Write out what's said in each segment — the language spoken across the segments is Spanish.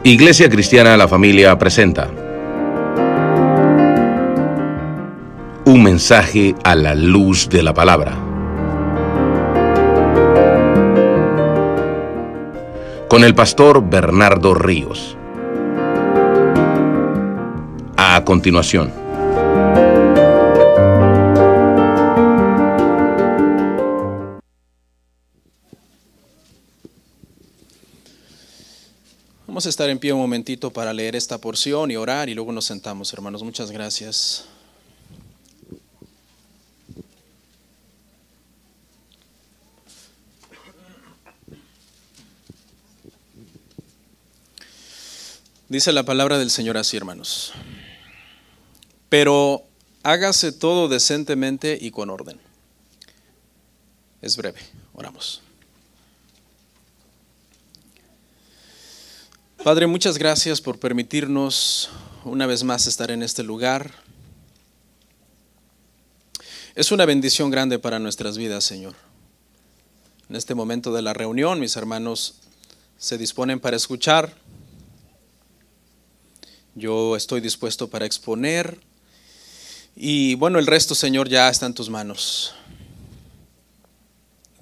Iglesia Cristiana La Familia presenta un mensaje a la luz de la palabra. Con el pastor Bernardo Ríos. A continuación. Vamos a estar en pie un momentito para leer esta porción y orar y luego nos sentamos, hermanos. Muchas gracias. Dice la palabra del Señor así, hermanos. Pero hágase todo decentemente y con orden. Es breve, oramos. Padre, muchas gracias por permitirnos una vez más estar en este lugar. Es una bendición grande para nuestras vidas, Señor. En este momento de la reunión, mis hermanos se disponen para escuchar. Yo estoy dispuesto para exponer. Y bueno, el resto, Señor, ya está en tus manos.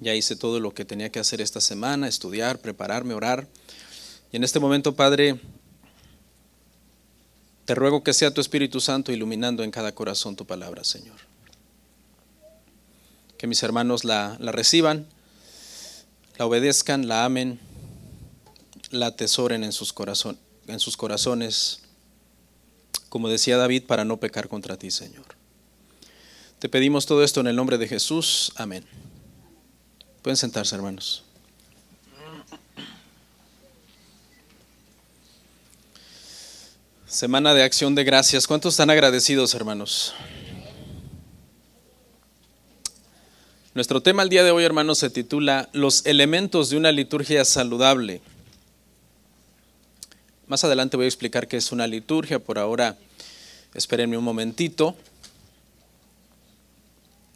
Ya hice todo lo que tenía que hacer esta semana, estudiar, prepararme, orar. Y en este momento, Padre, te ruego que sea tu Espíritu Santo iluminando en cada corazón tu palabra, Señor. Que mis hermanos la reciban, la obedezcan, la amen, la atesoren en sus corazones, como decía David, para no pecar contra ti, Señor. Te pedimos todo esto en el nombre de Jesús. Amén. Pueden sentarse, hermanos. Semana de acción de gracias. ¿Cuántos están agradecidos, hermanos? Nuestro tema el día de hoy, hermanos, se titula Los elementos de una liturgia saludable. Más adelante voy a explicar qué es una liturgia. Por ahora, espérenme un momentito.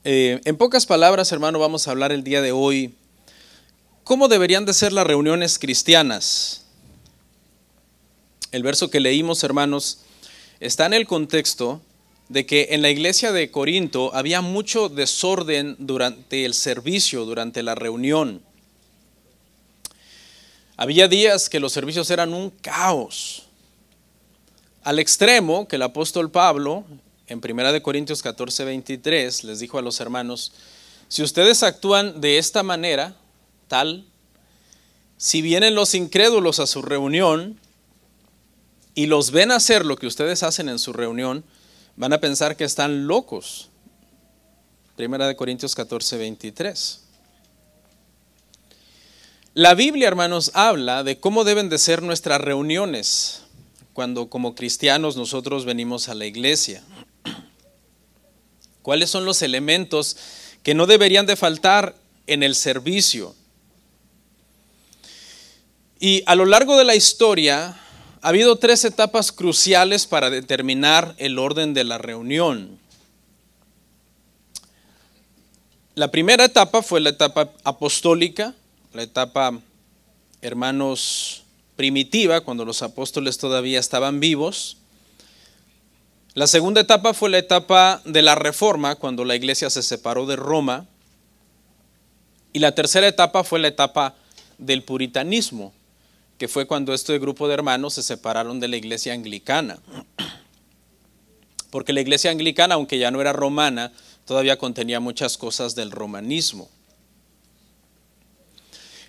En pocas palabras, hermano, vamos a hablar el día de hoy cómo deberían de ser las reuniones cristianas. El verso que leímos, hermanos, está en el contexto de que en la iglesia de Corinto había mucho desorden durante el servicio, durante la reunión. Había días que los servicios eran un caos, al extremo que el apóstol Pablo, en 1 Corintios 14:23, les dijo a los hermanos: si ustedes actúan de esta manera, tal, si vienen los incrédulos a su reunión y los ven hacer lo que ustedes hacen en su reunión, van a pensar que están locos. 1 Corintios 14:23. La Biblia, hermanos, habla de cómo deben de ser nuestras reuniones cuando como cristianos nosotros venimos a la iglesia. ¿Cuáles son los elementos que no deberían de faltar en el servicio? Y a lo largo de la historia ha habido 3 etapas cruciales para determinar el orden de la reunión. La primera etapa fue la etapa apostólica, la etapa, hermanos, primitiva, cuando los apóstoles todavía estaban vivos. La segunda etapa fue la etapa de la Reforma, cuando la iglesia se separó de Roma. Y la tercera etapa fue la etapa del puritanismo, que fue cuando este grupo de hermanos se separaron de la iglesia anglicana. Porque la iglesia anglicana, aunque ya no era romana, todavía contenía muchas cosas del romanismo.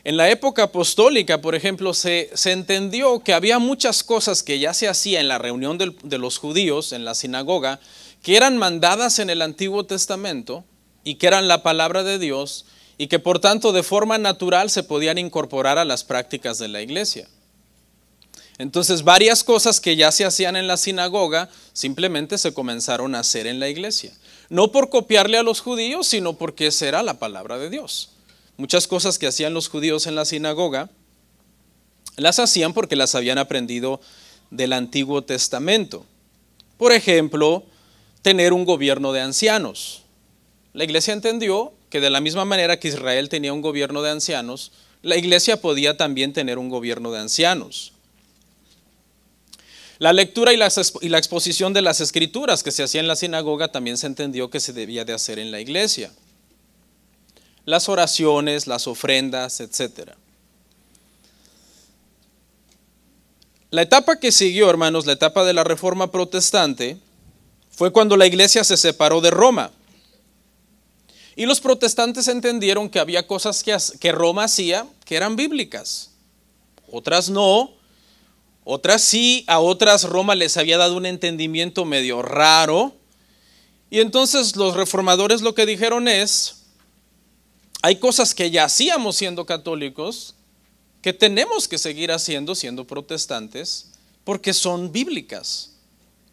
En la época apostólica, por ejemplo, se entendió que había muchas cosas que ya se hacía en la reunión de los judíos, en la sinagoga, que eran mandadas en el Antiguo Testamento y que eran la palabra de Dios, y que por tanto de forma natural se podían incorporar a las prácticas de la iglesia. Entonces varias cosas que ya se hacían en la sinagoga simplemente se comenzaron a hacer en la iglesia. No por copiarle a los judíos, sino porque esa era la palabra de Dios. Muchas cosas que hacían los judíos en la sinagoga las hacían porque las habían aprendido del Antiguo Testamento. Por ejemplo, tener un gobierno de ancianos. La iglesia entendió que de la misma manera que Israel tenía un gobierno de ancianos, la iglesia podía también tener un gobierno de ancianos. La lectura y la exposición de las escrituras que se hacía en la sinagoga también se entendió que se debía de hacer en la iglesia. Las oraciones, las ofrendas, etc. La etapa que siguió, hermanos, la etapa de la Reforma Protestante, fue cuando la iglesia se separó de Roma. Y los protestantes entendieron que había cosas que Roma hacía que eran bíblicas. Otras no, otras sí, a otras Roma les había dado un entendimiento medio raro. Y entonces los reformadores lo que dijeron es, hay cosas que ya hacíamos siendo católicos, que tenemos que seguir haciendo siendo protestantes, porque son bíblicas.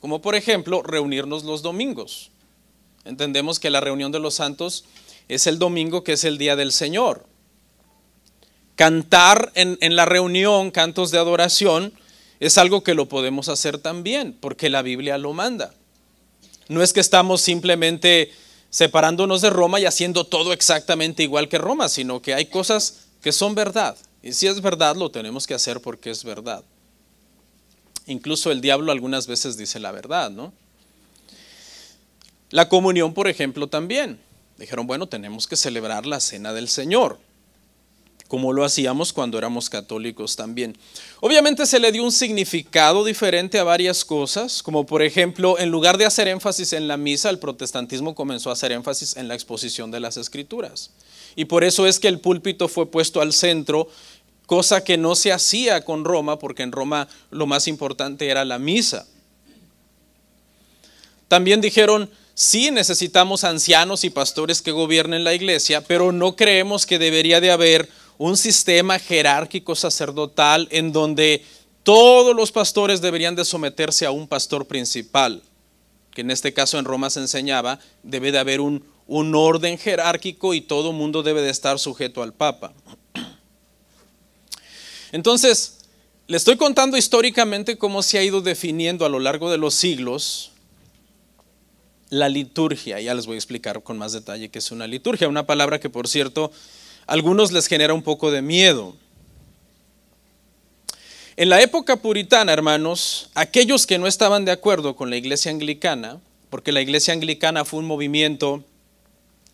Como por ejemplo, reunirnos los domingos. Entendemos que la reunión de los santos es el domingo, que es el día del Señor. Cantar en la reunión, cantos de adoración, es algo que lo podemos hacer también, porque la Biblia lo manda. No es que estamos simplemente separándonos de Roma y haciendo todo exactamente igual que Roma, sino que hay cosas que son verdad. Y si es verdad, lo tenemos que hacer porque es verdad. Incluso el diablo algunas veces dice la verdad, ¿no? La comunión, por ejemplo, también. Dijeron, bueno, tenemos que celebrar la cena del Señor, como lo hacíamos cuando éramos católicos también. Obviamente se le dio un significado diferente a varias cosas, como por ejemplo, en lugar de hacer énfasis en la misa, el protestantismo comenzó a hacer énfasis en la exposición de las escrituras. Y por eso es que el púlpito fue puesto al centro, cosa que no se hacía con Roma, porque en Roma lo más importante era la misa. También dijeron, sí, necesitamos ancianos y pastores que gobiernen la iglesia, pero no creemos que debería de haber un sistema jerárquico sacerdotal en donde todos los pastores deberían de someterse a un pastor principal, que en este caso en Roma se enseñaba, debe de haber un orden jerárquico y todo mundo debe de estar sujeto al Papa. Entonces, le estoy contando históricamente cómo se ha ido definiendo a lo largo de los siglos la liturgia. Ya les voy a explicar con más detalle qué es una liturgia, una palabra que por cierto a algunos les genera un poco de miedo. En la época puritana, hermanos, aquellos que no estaban de acuerdo con la iglesia anglicana, porque la iglesia anglicana fue un movimiento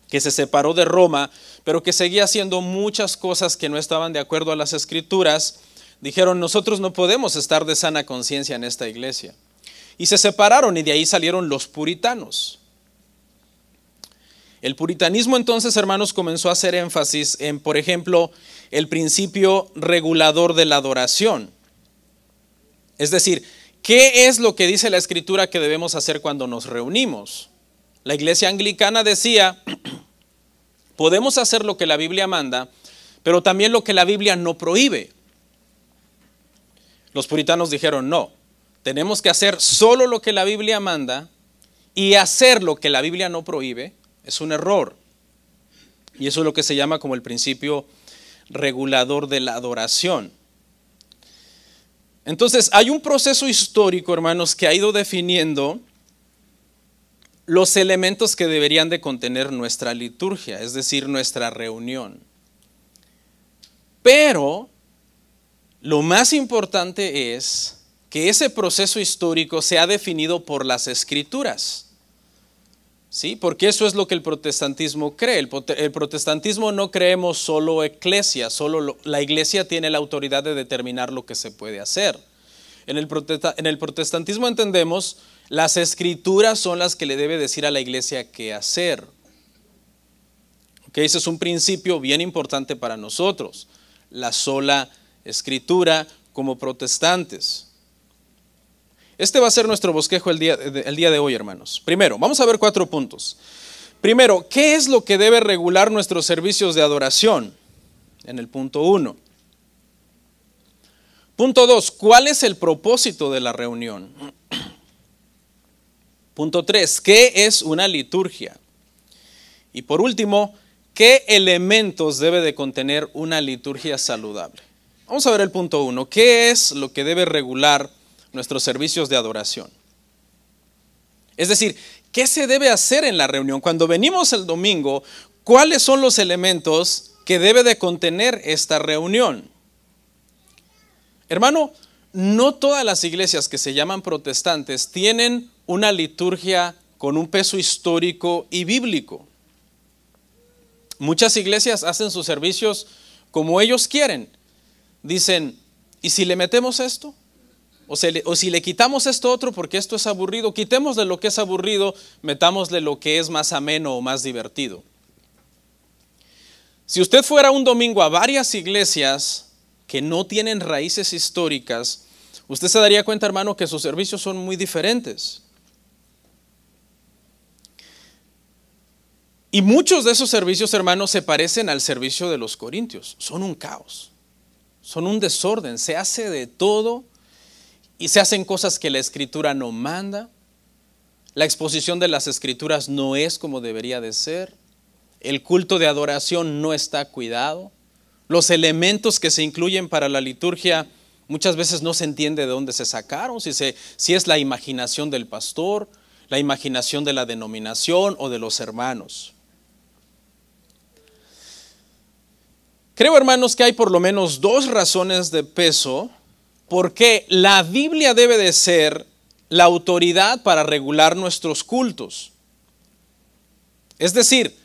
que se separó de Roma, pero que seguía haciendo muchas cosas que no estaban de acuerdo a las escrituras, dijeron, nosotros no podemos estar de sana conciencia en esta iglesia. Y se separaron y de ahí salieron los puritanos. El puritanismo entonces, hermanos, comenzó a hacer énfasis en, por ejemplo, el principio regulador de la adoración. Es decir, ¿qué es lo que dice la escritura que debemos hacer cuando nos reunimos? La iglesia anglicana decía, podemos hacer lo que la Biblia manda, pero también lo que la Biblia no prohíbe. Los puritanos dijeron, no, tenemos que hacer solo lo que la Biblia manda y hacer lo que la Biblia no prohíbe. Es un error. Y eso es lo que se llama como el principio regulador de la adoración. Entonces, hay un proceso histórico, hermanos, que ha ido definiendo los elementos que deberían de contener nuestra liturgia, es decir, nuestra reunión. Pero lo más importante es que ese proceso histórico sea definido por las escrituras. ¿Sí? Porque eso es lo que el protestantismo cree. El protestantismo no creemos solo eclesia, la iglesia tiene la autoridad de determinar lo que se puede hacer. En el protestantismo entendemos, las escrituras son las que le debe decir a la iglesia qué hacer. Ese es un principio bien importante para nosotros, la sola escritura como protestantes. Este va a ser nuestro bosquejo el día de hoy, hermanos. Primero, vamos a ver 4 puntos. Primero, ¿qué es lo que debe regular nuestros servicios de adoración? En el punto 1. Punto 2, ¿cuál es el propósito de la reunión? Punto 3, ¿qué es una liturgia? Y por último, ¿qué elementos debe de contener una liturgia saludable? Vamos a ver el punto 1. ¿Qué es lo que debe regular nuestros servicios de adoración? Es decir, ¿qué se debe hacer en la reunión? Cuando venimos el domingo, ¿cuáles son los elementos que debe de contener esta reunión? Hermano, no todas las iglesias que se llaman protestantes tienen una liturgia con un peso histórico y bíblico. Muchas iglesias hacen sus servicios como ellos quieren. Dicen, ¿y si le metemos esto? O si le quitamos esto otro porque esto es aburrido, quitémosle lo que es aburrido, metámosle lo que es más ameno o más divertido. Si usted fuera un domingo a varias iglesias que no tienen raíces históricas, usted se daría cuenta, hermano, que sus servicios son muy diferentes. Y muchos de esos servicios, hermanos, se parecen al servicio de los corintios. Son un caos, son un desorden, se hace de todo y se hacen cosas que la Escritura no manda. La exposición de las Escrituras no es como debería de ser. El culto de adoración no está cuidado. Los elementos que se incluyen para la liturgia muchas veces no se entiende de dónde se sacaron, si es la imaginación del pastor, la imaginación de la denominación o de los hermanos. Creo, hermanos, que hay por lo menos dos razones de peso por qué la Biblia debe de ser la autoridad para regular nuestros cultos. Es decir,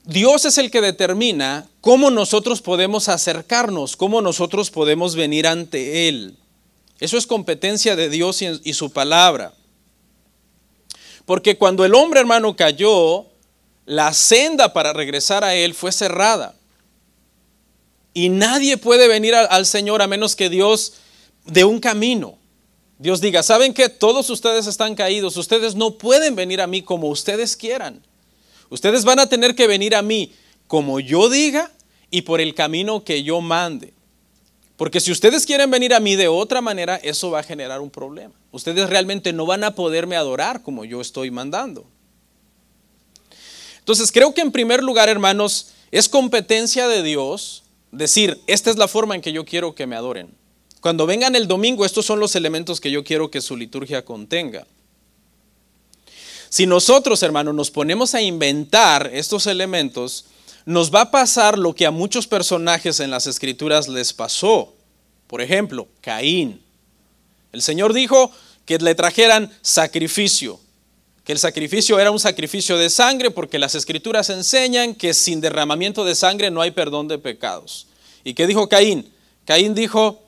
Dios es el que determina cómo nosotros podemos acercarnos, cómo nosotros podemos venir ante Él. Eso es competencia de Dios y su palabra. Porque cuando el hombre, hermano, cayó, la senda para regresar a Él fue cerrada. Y nadie puede venir al Señor a menos que Dios dé un camino. Dios diga, ¿saben qué? Todos ustedes están caídos, ustedes no pueden venir a mí como ustedes quieran. Ustedes van a tener que venir a mí como yo diga y por el camino que yo mande. Porque si ustedes quieren venir a mí de otra manera, eso va a generar un problema. Ustedes realmente no van a poderme adorar como yo estoy mandando. Entonces creo que en primer lugar, hermanos, es competencia de Dios decir, esta es la forma en que yo quiero que me adoren. Cuando vengan el domingo, estos son los elementos que yo quiero que su liturgia contenga. Si nosotros, hermanos, nos ponemos a inventar estos elementos, nos va a pasar lo que a muchos personajes en las Escrituras les pasó. Por ejemplo, Caín. El Señor dijo que le trajeran sacrificio, que el sacrificio era un sacrificio de sangre, porque las Escrituras enseñan que sin derramamiento de sangre no hay perdón de pecados. ¿Y qué dijo Caín? Caín dijo,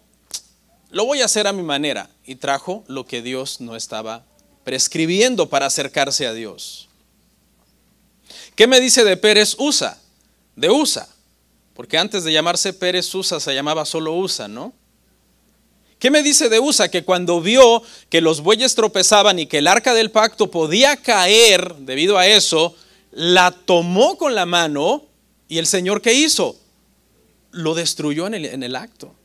lo voy a hacer a mi manera, y trajo lo que Dios no estaba prescribiendo para acercarse a Dios. ¿Qué me dice de Pérez Usa? De Usa, porque antes de llamarse Pérez Usa se llamaba solo Usa, ¿no? ¿Qué me dice de Usa? Que cuando vio que los bueyes tropezaban y que el arca del pacto podía caer debido a eso, la tomó con la mano y el Señor, ¿qué hizo? Lo destruyó en el acto.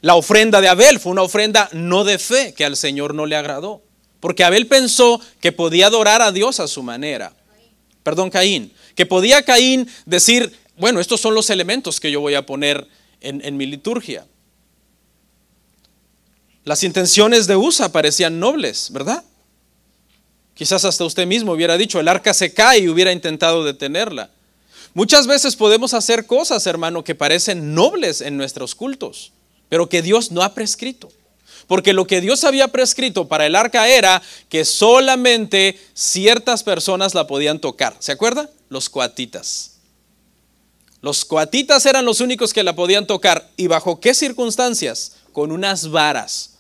La ofrenda de Abel fue una ofrenda no de fe, que al Señor no le agradó, porque Abel pensó que podía adorar a Dios a su manera. Caín. Que podía Caín decir, bueno, estos son los elementos que yo voy a poner en mi liturgia. Las intenciones de Usa parecían nobles, ¿verdad? Quizás hasta usted mismo hubiera dicho, el arca se cae y hubiera intentado detenerla. Muchas veces podemos hacer cosas, hermano, que parecen nobles en nuestros cultos, pero que Dios no ha prescrito. Porque lo que Dios había prescrito para el arca era que solamente ciertas personas la podían tocar. ¿Se acuerda? Los coatitas. Los coatitas eran los únicos que la podían tocar. ¿Y bajo qué circunstancias? Con unas varas.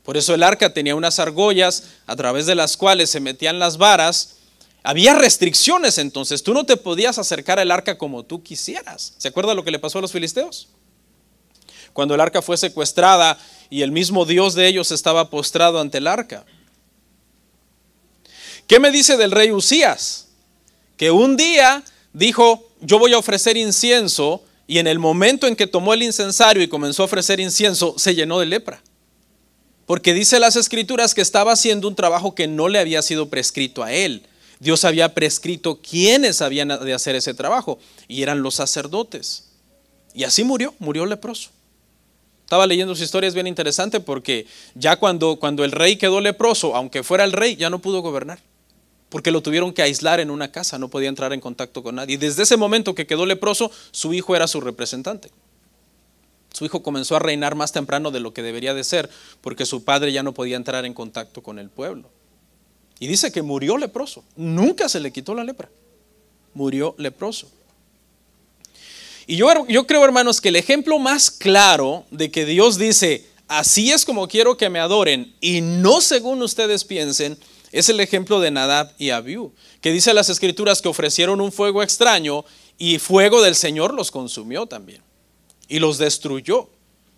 Por eso el arca tenía unas argollas a través de las cuales se metían las varas. Había restricciones entonces. Tú no te podías acercar al arca como tú quisieras. ¿Se acuerda lo que le pasó a los filisteos? Cuando el arca fue secuestrada y el mismo Dios de ellos estaba postrado ante el arca. ¿Qué me dice del rey Usías? Que un día dijo, yo voy a ofrecer incienso, y en el momento en que tomó el incensario y comenzó a ofrecer incienso, se llenó de lepra. Porque dice las Escrituras que estaba haciendo un trabajo que no le había sido prescrito a él. Dios había prescrito quiénes habían de hacer ese trabajo, y eran los sacerdotes. Y así murió leproso. Estaba leyendo su historia, es bien interesante porque ya cuando el rey quedó leproso, aunque fuera el rey, ya no pudo gobernar. Porque lo tuvieron que aislar en una casa, no podía entrar en contacto con nadie. Y desde ese momento que quedó leproso, su hijo era su representante. Su hijo comenzó a reinar más temprano de lo que debería de ser, porque su padre ya no podía entrar en contacto con el pueblo. Y dice que murió leproso. Nunca se le quitó la lepra. Murió leproso. Y yo creo, hermanos, que el ejemplo más claro de que Dios dice, así es como quiero que me adoren, y no según ustedes piensen, es el ejemplo de Nadab y Abiú, que dice las Escrituras que ofrecieron un fuego extraño y fuego del Señor los consumió también y los destruyó.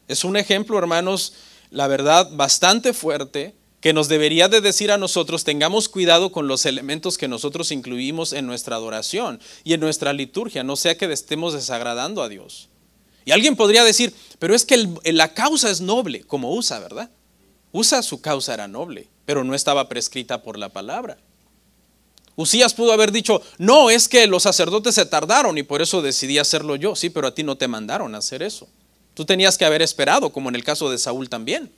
Es un ejemplo, hermanos, la verdad, bastante fuerte, que nos debería de decir a nosotros, tengamos cuidado con los elementos que nosotros incluimos en nuestra adoración y en nuestra liturgia, no sea que estemos desagradando a Dios. Y alguien podría decir, pero es que la causa es noble, como Usa, ¿verdad? Usa, su causa era noble, pero no estaba prescrita por la palabra. Usías pudo haber dicho, no, es que los sacerdotes se tardaron y por eso decidí hacerlo yo. Sí, pero a ti no te mandaron a hacer eso. Tú tenías que haber esperado, como en el caso de Saúl también.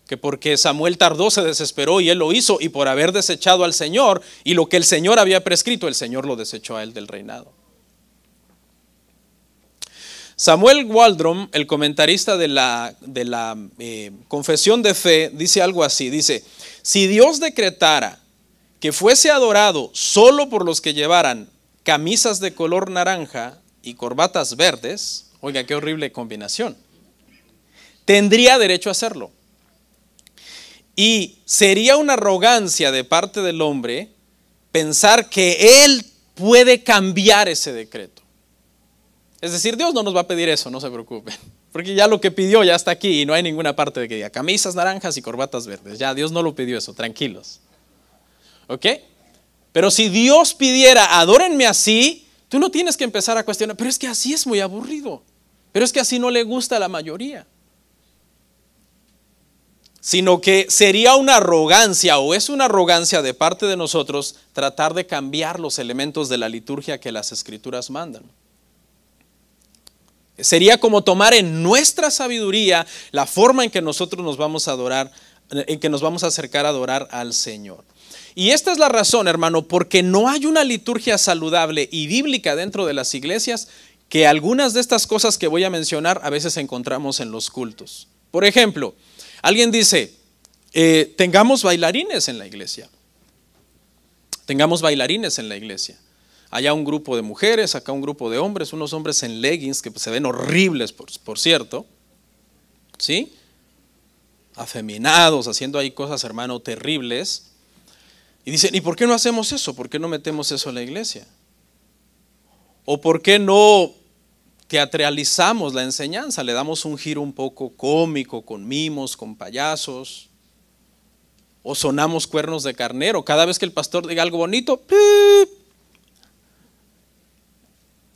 Que porque Samuel tardó se desesperó y él lo hizo, y por haber desechado al Señor y lo que el Señor había prescrito, el Señor lo desechó a él del reinado. Samuel Waldron, el comentarista de la Confesión de Fe, dice algo así, dice, si Dios decretara que fuese adorado solo por los que llevaran camisas de color naranja y corbatas verdes, oiga, qué horrible combinación, tendría derecho a hacerlo. Y sería una arrogancia de parte del hombre pensar que él puede cambiar ese decreto. Es decir, Dios no nos va a pedir eso, no se preocupen, porque ya lo que pidió ya está aquí y no hay ninguna parte de que diga camisas naranjas y corbatas verdes. Ya Dios no lo pidió eso, tranquilos. ¿Ok? Pero si Dios pidiera, adórenme así, tú no tienes que empezar a cuestionar, pero es que así es muy aburrido, pero es que así no le gusta a la mayoría. Sino que sería una arrogancia, o es una arrogancia de parte de nosotros, tratar de cambiar los elementos de la liturgia que las Escrituras mandan. Sería como tomar en nuestra sabiduría la forma en que nosotros nos vamos a adorar, en que nos vamos a acercar a adorar al Señor. Y esta es la razón, hermano, porque no hay una liturgia saludable y bíblica dentro de las iglesias, que algunas de estas cosas que voy a mencionar a veces encontramos en los cultos. Por ejemplo, alguien dice, tengamos bailarines en la iglesia. Tengamos bailarines en la iglesia. Allá un grupo de mujeres, acá un grupo de hombres, unos hombres en leggings que se ven horribles, por cierto, ¿sí? Afeminados, haciendo ahí cosas, hermano, terribles. Y dicen, ¿y por qué no hacemos eso? ¿Por qué no metemos eso en la iglesia? ¿O por qué no teatralizamos la enseñanza? Le damos un giro un poco cómico, con mimos, con payasos. O sonamos cuernos de carnero. Cada vez que el pastor diga algo bonito, ¡pip!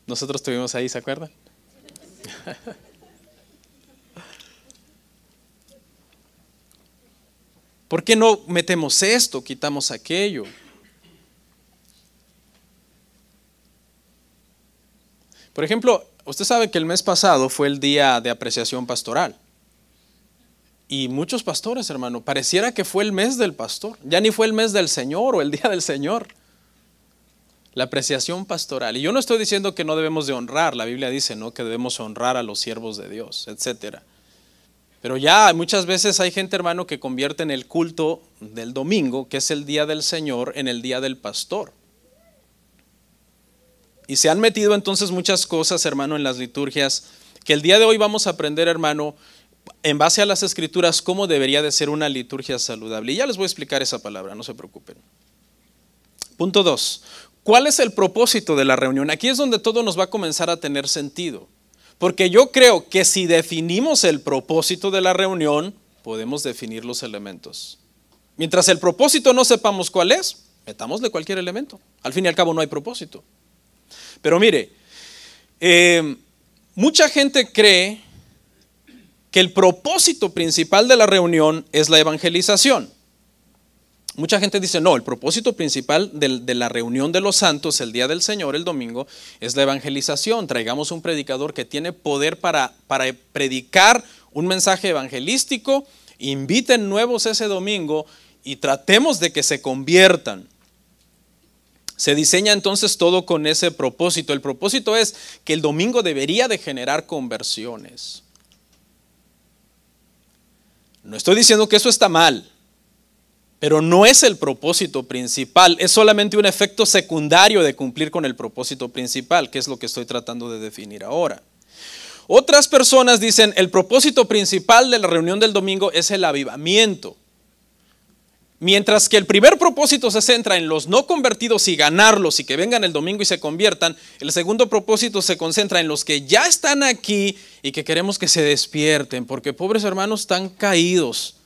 Nosotros estuvimos ahí, ¿se acuerdan? ¿Por qué no metemos esto, quitamos aquello? Por ejemplo, usted sabe que el mes pasado fue el día de apreciación pastoral. Y muchos pastores, hermano, pareciera que fue el mes del pastor. Ya ni fue el mes del Señor o el día del Señor. La apreciación pastoral. Y yo no estoy diciendo que no debemos de honrar. La Biblia dice, ¿no?, que debemos honrar a los siervos de Dios, etcétera. Pero ya muchas veces hay gente, hermano, que convierte en el culto del domingo, que es el día del Señor, en el día del pastor. Y se han metido entonces muchas cosas, hermano, en las liturgias, que el día de hoy vamos a aprender, hermano, en base a las Escrituras, cómo debería de ser una liturgia saludable. Y ya les voy a explicar esa palabra, no se preocupen. Punto 2. ¿Cuál es el propósito de la reunión? Aquí es donde todo nos va a comenzar a tener sentido. Porque yo creo que si definimos el propósito de la reunión, podemos definir los elementos. Mientras el propósito no sepamos cuál es, metámosle cualquier elemento. Al fin y al cabo no hay propósito. Pero mire, mucha gente cree que el propósito principal de la reunión es la evangelización. Mucha gente dice, no, el propósito principal de la reunión de los santos el día del Señor, el domingo, es la evangelización. Traigamos un predicador que tiene poder para predicar un mensaje evangelístico, inviten nuevos ese domingo y tratemos de que se conviertan. Se diseña entonces todo con ese propósito. El propósito es que el domingo debería de generar conversiones. No estoy diciendo que eso está mal, pero no es el propósito principal, es solamente un efecto secundario de cumplir con el propósito principal, que es lo que estoy tratando de definir ahora. Otras personas dicen, el propósito principal de la reunión del domingo es el avivamiento. Mientras que el primer propósito se centra en los no convertidos y ganarlos y que vengan el domingo y se conviertan, el segundo propósito se concentra en los que ya están aquí y que queremos que se despierten, porque pobres hermanos están caídos,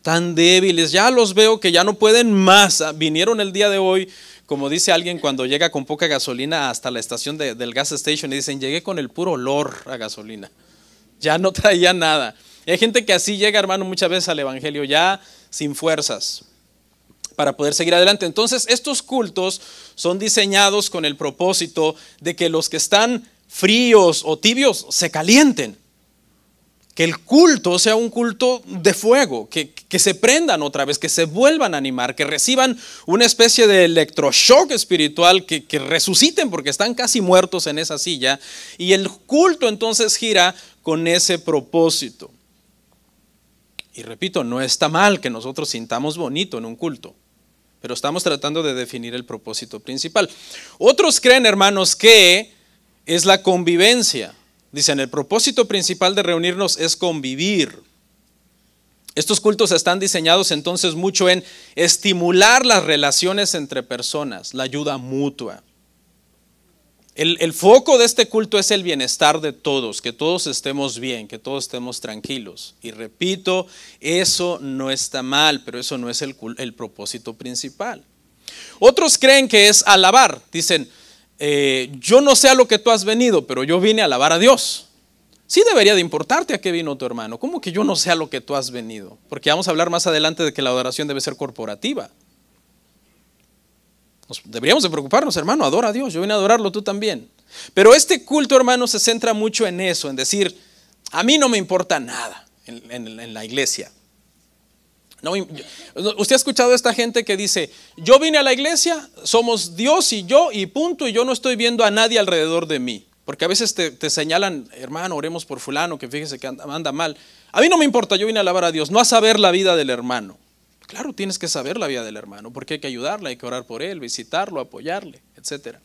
tan débiles, ya los veo que ya no pueden más. Vinieron el día de hoy, como dice alguien cuando llega con poca gasolina hasta la estación del gas station y dicen, llegué con el puro olor a gasolina, ya no traía nada. Y hay gente que así llega, hermano, muchas veces al evangelio ya sin fuerzas para poder seguir adelante. Entonces, estos cultos son diseñados con el propósito de que los que están fríos o tibios se calienten. Que el culto sea un culto de fuego, que se prendan otra vez, que se vuelvan a animar, que reciban una especie de electroshock espiritual, que resuciten porque están casi muertos en esa silla. Y el culto entonces gira con ese propósito. Y repito, no está mal que nosotros sintamos bonito en un culto, pero estamos tratando de definir el propósito principal. Otros creen, hermanos, que es la convivencia. Dicen, el propósito principal de reunirnos es convivir. Estos cultos están diseñados entonces mucho en estimular las relaciones entre personas, la ayuda mutua. El foco de este culto es el bienestar de todos, que todos estemos bien, que todos estemos tranquilos. Y repito, eso no está mal, pero eso no es el propósito principal. Otros creen que es alabar. Dicen, yo no sé a lo que tú has venido, pero yo vine a alabar a Dios. Sí debería de importarte a qué vino tu hermano. ¿Cómo que yo no sé a lo que tú has venido? Porque vamos a hablar más adelante de que la adoración debe ser corporativa. Deberíamos de preocuparnos, hermano, adora a Dios, yo vine a adorarlo, tú también. Pero este culto, hermano, se centra mucho en eso, en decir, a mí no me importa nada en la iglesia. No, usted ha escuchado a esta gente que dice, yo vine a la iglesia, somos Dios y yo y punto, y yo no estoy viendo a nadie alrededor de mí. Porque a veces te señalan, hermano, oremos por fulano, que fíjese que anda mal. A mí no me importa, yo vine a alabar a Dios, no a saber la vida del hermano. Claro, tienes que saber la vida del hermano, porque hay que ayudarle, hay que orar por él, visitarlo, apoyarle, etc.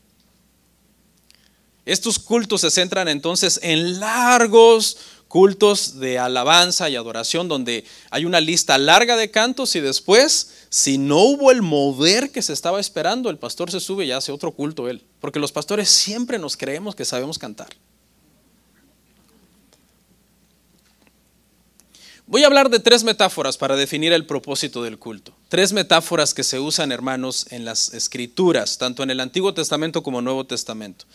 Estos cultos se centran entonces en largos cultos de alabanza y adoración, donde hay una lista larga de cantos y después, si no hubo el mover que se estaba esperando, el pastor se sube y hace otro culto él, porque los pastores siempre nos creemos que sabemos cantar. Voy a hablar de 3 metáforas para definir el propósito del culto. 3 metáforas que se usan, hermanos, en las escrituras, tanto en el Antiguo Testamento como Nuevo Testamento.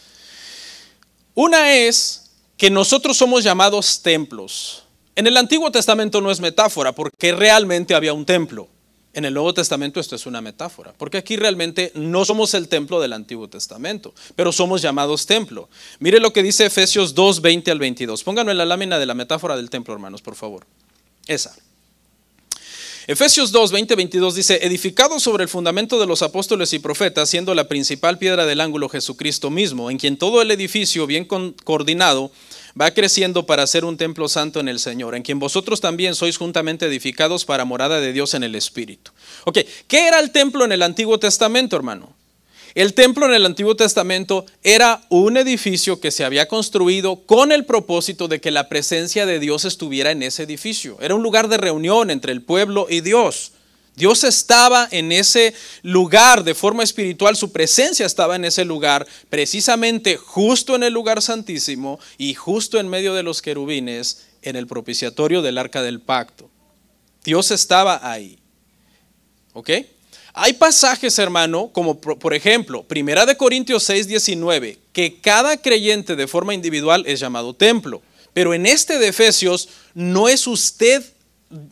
Una es que nosotros somos llamados templos. En el Antiguo Testamento no es metáfora, porque realmente había un templo. En el Nuevo Testamento esto es una metáfora, porque aquí realmente no somos el templo del Antiguo Testamento, pero somos llamados templo. Mire lo que dice Efesios 2, 20 al 22. Pónganlo en la lámina de la metáfora del templo, hermanos, por favor. Esa. Efesios 2, 20, 22 dice, edificado sobre el fundamento de los apóstoles y profetas, siendo la principal piedra del ángulo Jesucristo mismo, en quien todo el edificio bien coordinado va creciendo para ser un templo santo en el Señor, en quien vosotros también sois juntamente edificados para morada de Dios en el Espíritu. Ok, ¿qué era el templo en el Antiguo Testamento, hermano? El templo en el Antiguo Testamento era un edificio que se había construido con el propósito de que la presencia de Dios estuviera en ese edificio. Era un lugar de reunión entre el pueblo y Dios. Dios estaba en ese lugar de forma espiritual, su presencia estaba en ese lugar, precisamente justo en el lugar santísimo y justo en medio de los querubines en el propiciatorio del arca del pacto. Dios estaba ahí. ¿Ok? Hay pasajes, hermano, como por ejemplo, 1 Corintios 6, 19, que cada creyente de forma individual es llamado templo. Pero en este de Efesios no es usted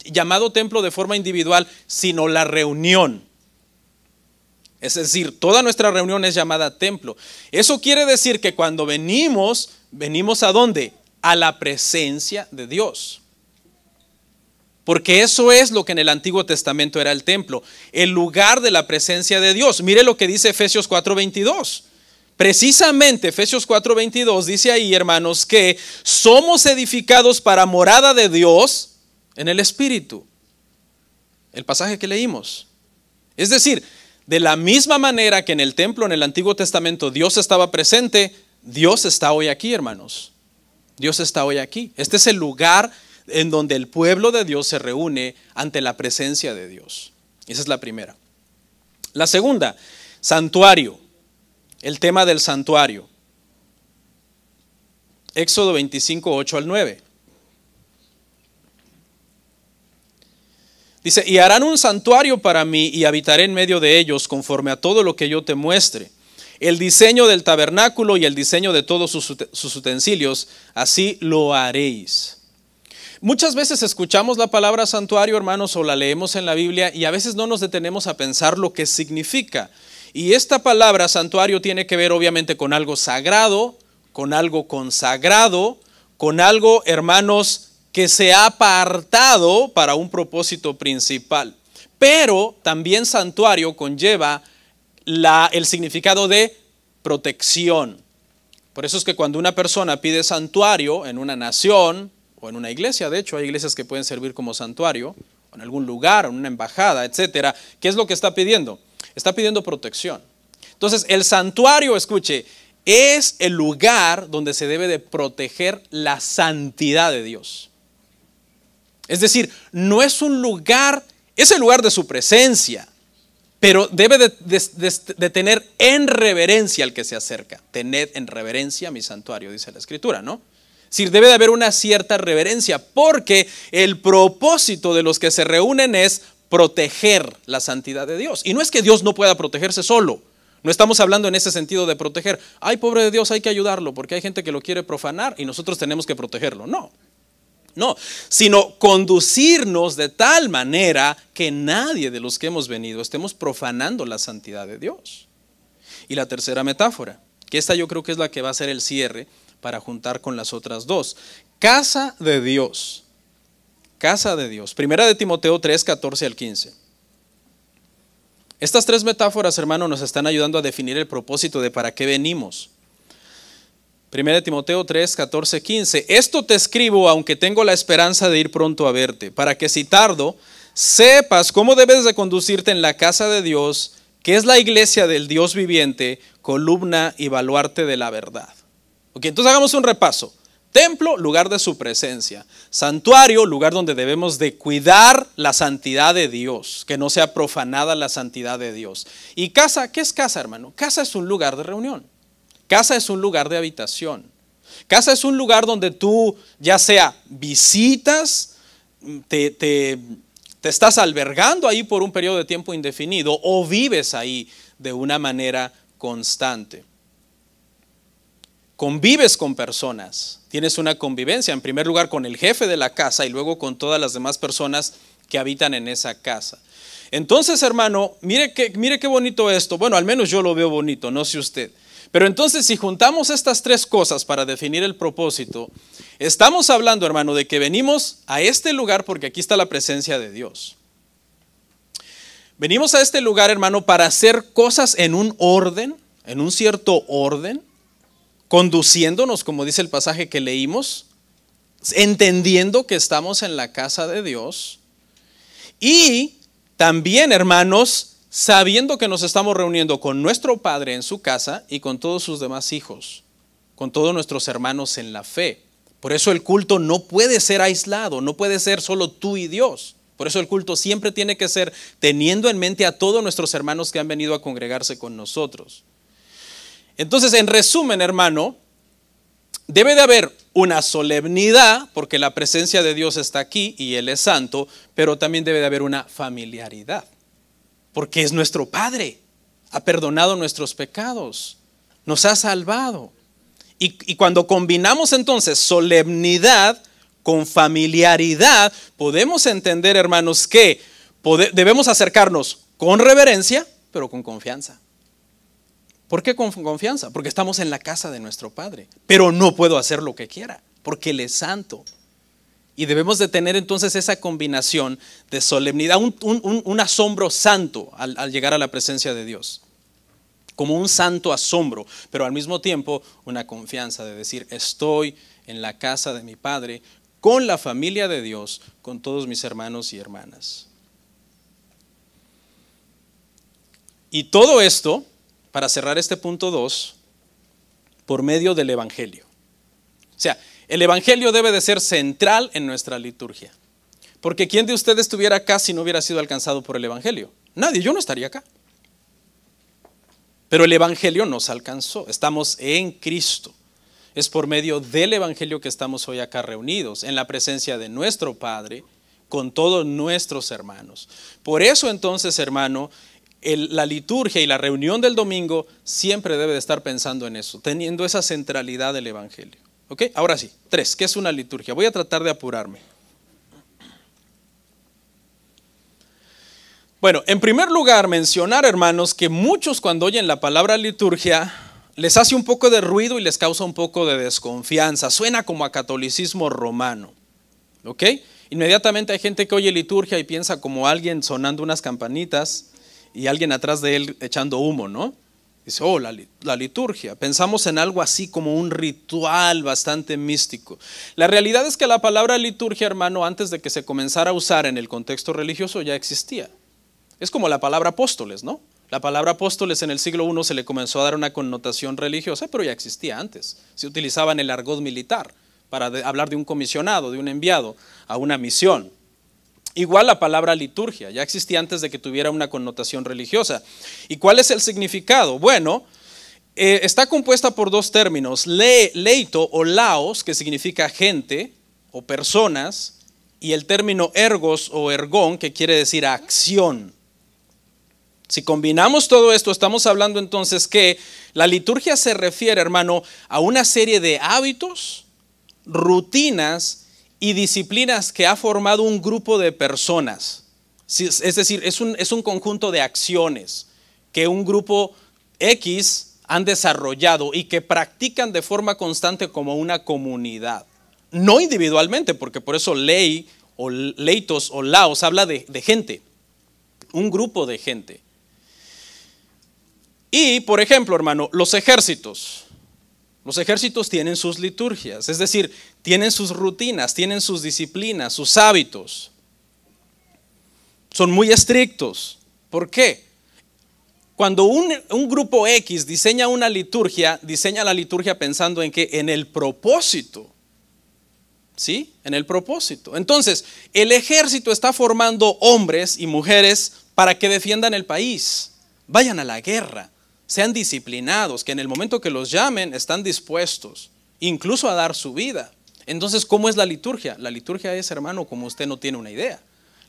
llamado templo de forma individual, sino la reunión. Es decir, toda nuestra reunión es llamada templo. Eso quiere decir que cuando venimos ¿a dónde? A la presencia de Dios. Porque eso es lo que en el Antiguo Testamento era el templo, el lugar de la presencia de Dios. Mire lo que dice Efesios 4:22. Precisamente Efesios 4:22 dice ahí, hermanos, que somos edificados para morada de Dios. en el Espíritu. El pasaje que leímos. Es decir, de la misma manera que en el templo, en el Antiguo Testamento, Dios estaba presente, Dios está hoy aquí, hermanos. Dios está hoy aquí. Este es el lugar en donde el pueblo de Dios se reúne ante la presencia de Dios. Esa es la primera. La segunda, santuario. El tema del santuario. Éxodo 25, 8 al 9. Dice, y harán un santuario para mí y habitaré en medio de ellos conforme a todo lo que yo te muestre. El diseño del tabernáculo y el diseño de todos sus utensilios, así lo haréis. Muchas veces escuchamos la palabra santuario, hermanos, o la leemos en la Biblia y a veces no nos detenemos a pensar lo que significa. Y esta palabra santuario tiene que ver obviamente con algo sagrado, con algo consagrado, con algo, hermanos, que se ha apartado para un propósito principal. Pero también santuario conlleva el significado de protección. Por eso es que cuando una persona pide santuario en una nación o en una iglesia, de hecho hay iglesias que pueden servir como santuario, en algún lugar, en una embajada, etcétera, ¿qué es lo que está pidiendo? Está pidiendo protección. Entonces el santuario, escuche, es el lugar donde se debe de proteger la santidad de Dios. Es decir, no es un lugar, es el lugar de su presencia, pero debe de tener en reverencia al que se acerca. Tened en reverencia mi santuario, dice la Escritura, ¿no? Es decir, debe de haber una cierta reverencia, porque el propósito de los que se reúnen es proteger la santidad de Dios. Y no es que Dios no pueda protegerse solo. No estamos hablando en ese sentido de proteger. Ay, pobre de Dios, hay que ayudarlo, porque hay gente que lo quiere profanar y nosotros tenemos que protegerlo. No, sino conducirnos de tal manera que nadie de los que hemos venido estemos profanando la santidad de Dios. Y la tercera metáfora, que esta yo creo que es la que va a ser el cierre para juntar con las otras dos. Casa de Dios. Casa de Dios. Primera de Timoteo 3, 14 al 15. Estas tres metáforas, hermano, nos están ayudando a definir el propósito de para qué venimos. 1 Timoteo 3, 14, 15. Esto te escribo, aunque tengo la esperanza de ir pronto a verte, para que si tardo, sepas cómo debes de conducirte en la casa de Dios, que es la iglesia del Dios viviente, columna y baluarte de la verdad. Ok, entonces hagamos un repaso. Templo, lugar de su presencia. Santuario, lugar donde debemos de cuidar la santidad de Dios, que no sea profanada la santidad de Dios. Y casa, ¿qué es casa, hermano? Casa es un lugar de reunión. Casa es un lugar de habitación. Casa es un lugar donde tú, ya sea visitas, te estás albergando ahí por un periodo de tiempo indefinido o vives ahí de una manera constante. Convives con personas, tienes una convivencia, en primer lugar con el jefe de la casa y luego con todas las demás personas que habitan en esa casa. Entonces, hermano, mire qué bonito esto. Bueno, al menos yo lo veo bonito, no sé usted. Pero entonces, si juntamos estas tres cosas para definir el propósito, estamos hablando, hermano, de que venimos a este lugar porque aquí está la presencia de Dios. Venimos a este lugar, hermano, para hacer cosas en un orden, en un cierto orden, conduciéndonos, como dice el pasaje que leímos, entendiendo que estamos en la casa de Dios y también, hermanos, sabiendo que nos estamos reuniendo con nuestro Padre en su casa y con todos sus demás hijos, con todos nuestros hermanos en la fe. Por eso el culto no puede ser aislado, no puede ser solo tú y Dios. Por eso el culto siempre tiene que ser teniendo en mente a todos nuestros hermanos que han venido a congregarse con nosotros. Entonces, en resumen, hermano, debe de haber una solemnidad, porque la presencia de Dios está aquí y Él es santo, pero también debe de haber una familiaridad. Porque es nuestro Padre, ha perdonado nuestros pecados, nos ha salvado. Y cuando combinamos entonces solemnidad con familiaridad, podemos entender, hermanos, que debemos acercarnos con reverencia, pero con confianza. ¿Por qué con confianza? Porque estamos en la casa de nuestro Padre, pero no puedo hacer lo que quiera, porque Él es santo. Y debemos de tener entonces esa combinación de solemnidad, un asombro santo al llegar a la presencia de Dios. Como un santo asombro, pero al mismo tiempo una confianza de decir, estoy en la casa de mi Padre con la familia de Dios, con todos mis hermanos y hermanas. Y todo esto, para cerrar este punto 2, por medio del Evangelio. O sea, el Evangelio debe de ser central en nuestra liturgia. Porque ¿quién de ustedes estuviera acá si no hubiera sido alcanzado por el Evangelio? Nadie, yo no estaría acá. Pero el Evangelio nos alcanzó, estamos en Cristo. Es por medio del Evangelio que estamos hoy acá reunidos, en la presencia de nuestro Padre, con todos nuestros hermanos. Por eso entonces, hermano, la liturgia y la reunión del domingo siempre debe de estar pensando en eso, teniendo esa centralidad del Evangelio. ¿Ok? Ahora sí, 3, ¿qué es una liturgia? Voy a tratar de apurarme. Bueno, en primer lugar, mencionar, hermanos, que muchos cuando oyen la palabra liturgia les hace un poco de ruido y les causa un poco de desconfianza. Suena como a catolicismo romano. ¿Ok? Inmediatamente hay gente que oye liturgia y piensa como alguien sonando unas campanitas y alguien atrás de él echando humo, ¿no? Dice, oh, la liturgia. Pensamos en algo así como un ritual bastante místico. La realidad es que la palabra liturgia, hermano, antes de que se comenzara a usar en el contexto religioso ya existía. Es como la palabra apóstoles, ¿no? La palabra apóstoles en el siglo I se le comenzó a dar una connotación religiosa, pero ya existía antes. Se utilizaba en el argot militar para hablar de un comisionado, de un enviado a una misión. Igual la palabra liturgia, ya existía antes de que tuviera una connotación religiosa. ¿Y cuál es el significado? Bueno, está compuesta por 2 términos, leito o laos, que significa gente o personas, y el término ergos o ergón, que quiere decir acción. Si combinamos todo esto, estamos hablando entonces que la liturgia se refiere, hermano, a una serie de hábitos, rutinas y disciplinas que ha formado un grupo de personas. Es decir, es un conjunto de acciones que un grupo X han desarrollado y que practican de forma constante como una comunidad. No individualmente, porque por eso ley o leitos o laos habla de gente, un grupo de gente. Y, por ejemplo, hermano, los ejércitos tienen sus liturgias, es decir, tienen sus rutinas, tienen sus disciplinas, sus hábitos. Son muy estrictos. ¿Por qué? Cuando un grupo X diseña una liturgia, diseña la liturgia pensando en que en el propósito. ¿Sí? En el propósito. Entonces, el ejército está formando hombres y mujeres para que defiendan el país, vayan a la guerra, sean disciplinados, que en el momento que los llamen están dispuestos, incluso a dar su vida. Entonces, ¿cómo es la liturgia? La liturgia es, hermano, como usted no tiene una idea.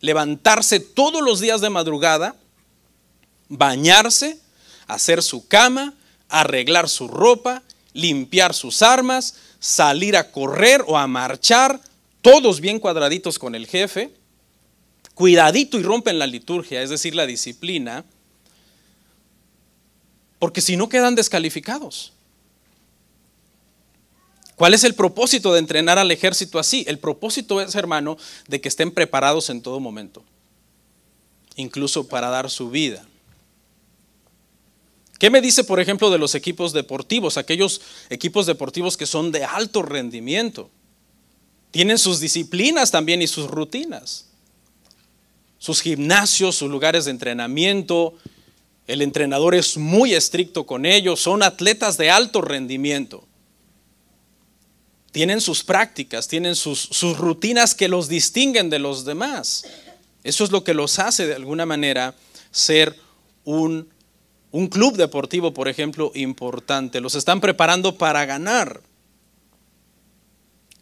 Levantarse todos los días de madrugada, bañarse, hacer su cama, arreglar su ropa, limpiar sus armas, salir a correr o a marchar, todos bien cuadraditos con el jefe, cuidadito y rompen la liturgia, es decir, la disciplina, porque si no quedan descalificados. ¿Cuál es el propósito de entrenar al ejército así? El propósito es, hermano, de que estén preparados en todo momento, incluso para dar su vida. ¿Qué me dice, por ejemplo, de los equipos deportivos? Aquellos equipos deportivos que son de alto rendimiento. Tienen sus disciplinas también y sus rutinas. Sus gimnasios, sus lugares de entrenamiento. El entrenador es muy estricto con ellos. Son atletas de alto rendimiento. Tienen sus prácticas, tienen sus rutinas que los distinguen de los demás. Eso es lo que los hace de alguna manera ser un club deportivo, por ejemplo, importante. Los están preparando para ganar.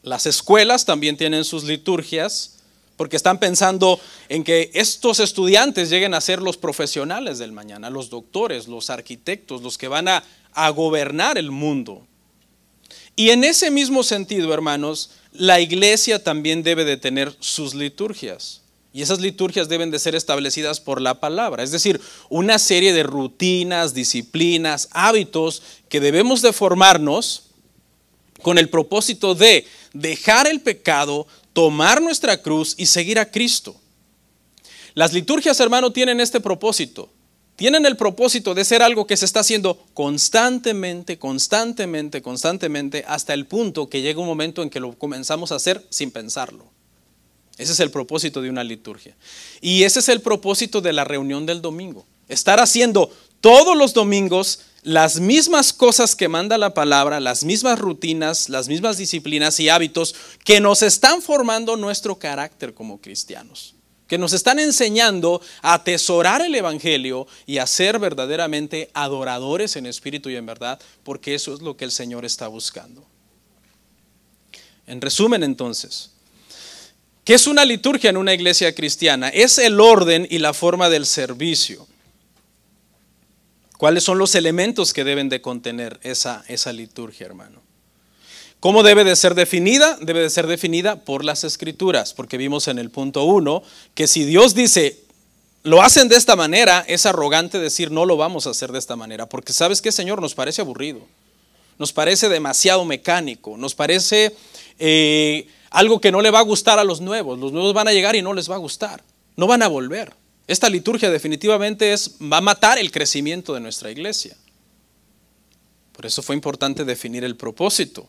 Las escuelas también tienen sus liturgias porque están pensando en que estos estudiantes lleguen a ser los profesionales del mañana, los doctores, los arquitectos, los que van a gobernar el mundo. Y en ese mismo sentido, hermanos, la iglesia también debe de tener sus liturgias. Y esas liturgias deben de ser establecidas por la palabra, es decir, una serie de rutinas, disciplinas, hábitos que debemos de formarnos con el propósito de dejar el pecado, tomar nuestra cruz y seguir a Cristo. Las liturgias, hermano, tienen este propósito, tienen el propósito de ser algo que se está haciendo constantemente, hasta el punto que llega un momento en que lo comenzamos a hacer sin pensarlo. Ese es el propósito de una liturgia. Y ese es el propósito de la reunión del domingo. Estar haciendo todos los domingos las mismas cosas que manda la palabra, las mismas rutinas, las mismas disciplinas y hábitos que nos están formando nuestro carácter como cristianos, que nos están enseñando a atesorar el evangelio y a ser verdaderamente adoradores en espíritu y en verdad, porque eso es lo que el Señor está buscando. En resumen, entonces, ¿qué es una liturgia en una iglesia cristiana? Es el orden y la forma del servicio. ¿Cuáles son los elementos que deben de contener esa liturgia, hermano? ¿Cómo debe de ser definida? Debe de ser definida por las Escrituras, porque vimos en el punto 1 que si Dios dice, lo hacen de esta manera, es arrogante decir, no lo vamos a hacer de esta manera, porque ¿sabes qué, Señor? Nos parece aburrido, nos parece demasiado mecánico, nos parece algo que no le va a gustar a los nuevos van a llegar y no les va a gustar, no van a volver. Esta liturgia definitivamente va a matar el crecimiento de nuestra iglesia. Por eso fue importante definir el propósito.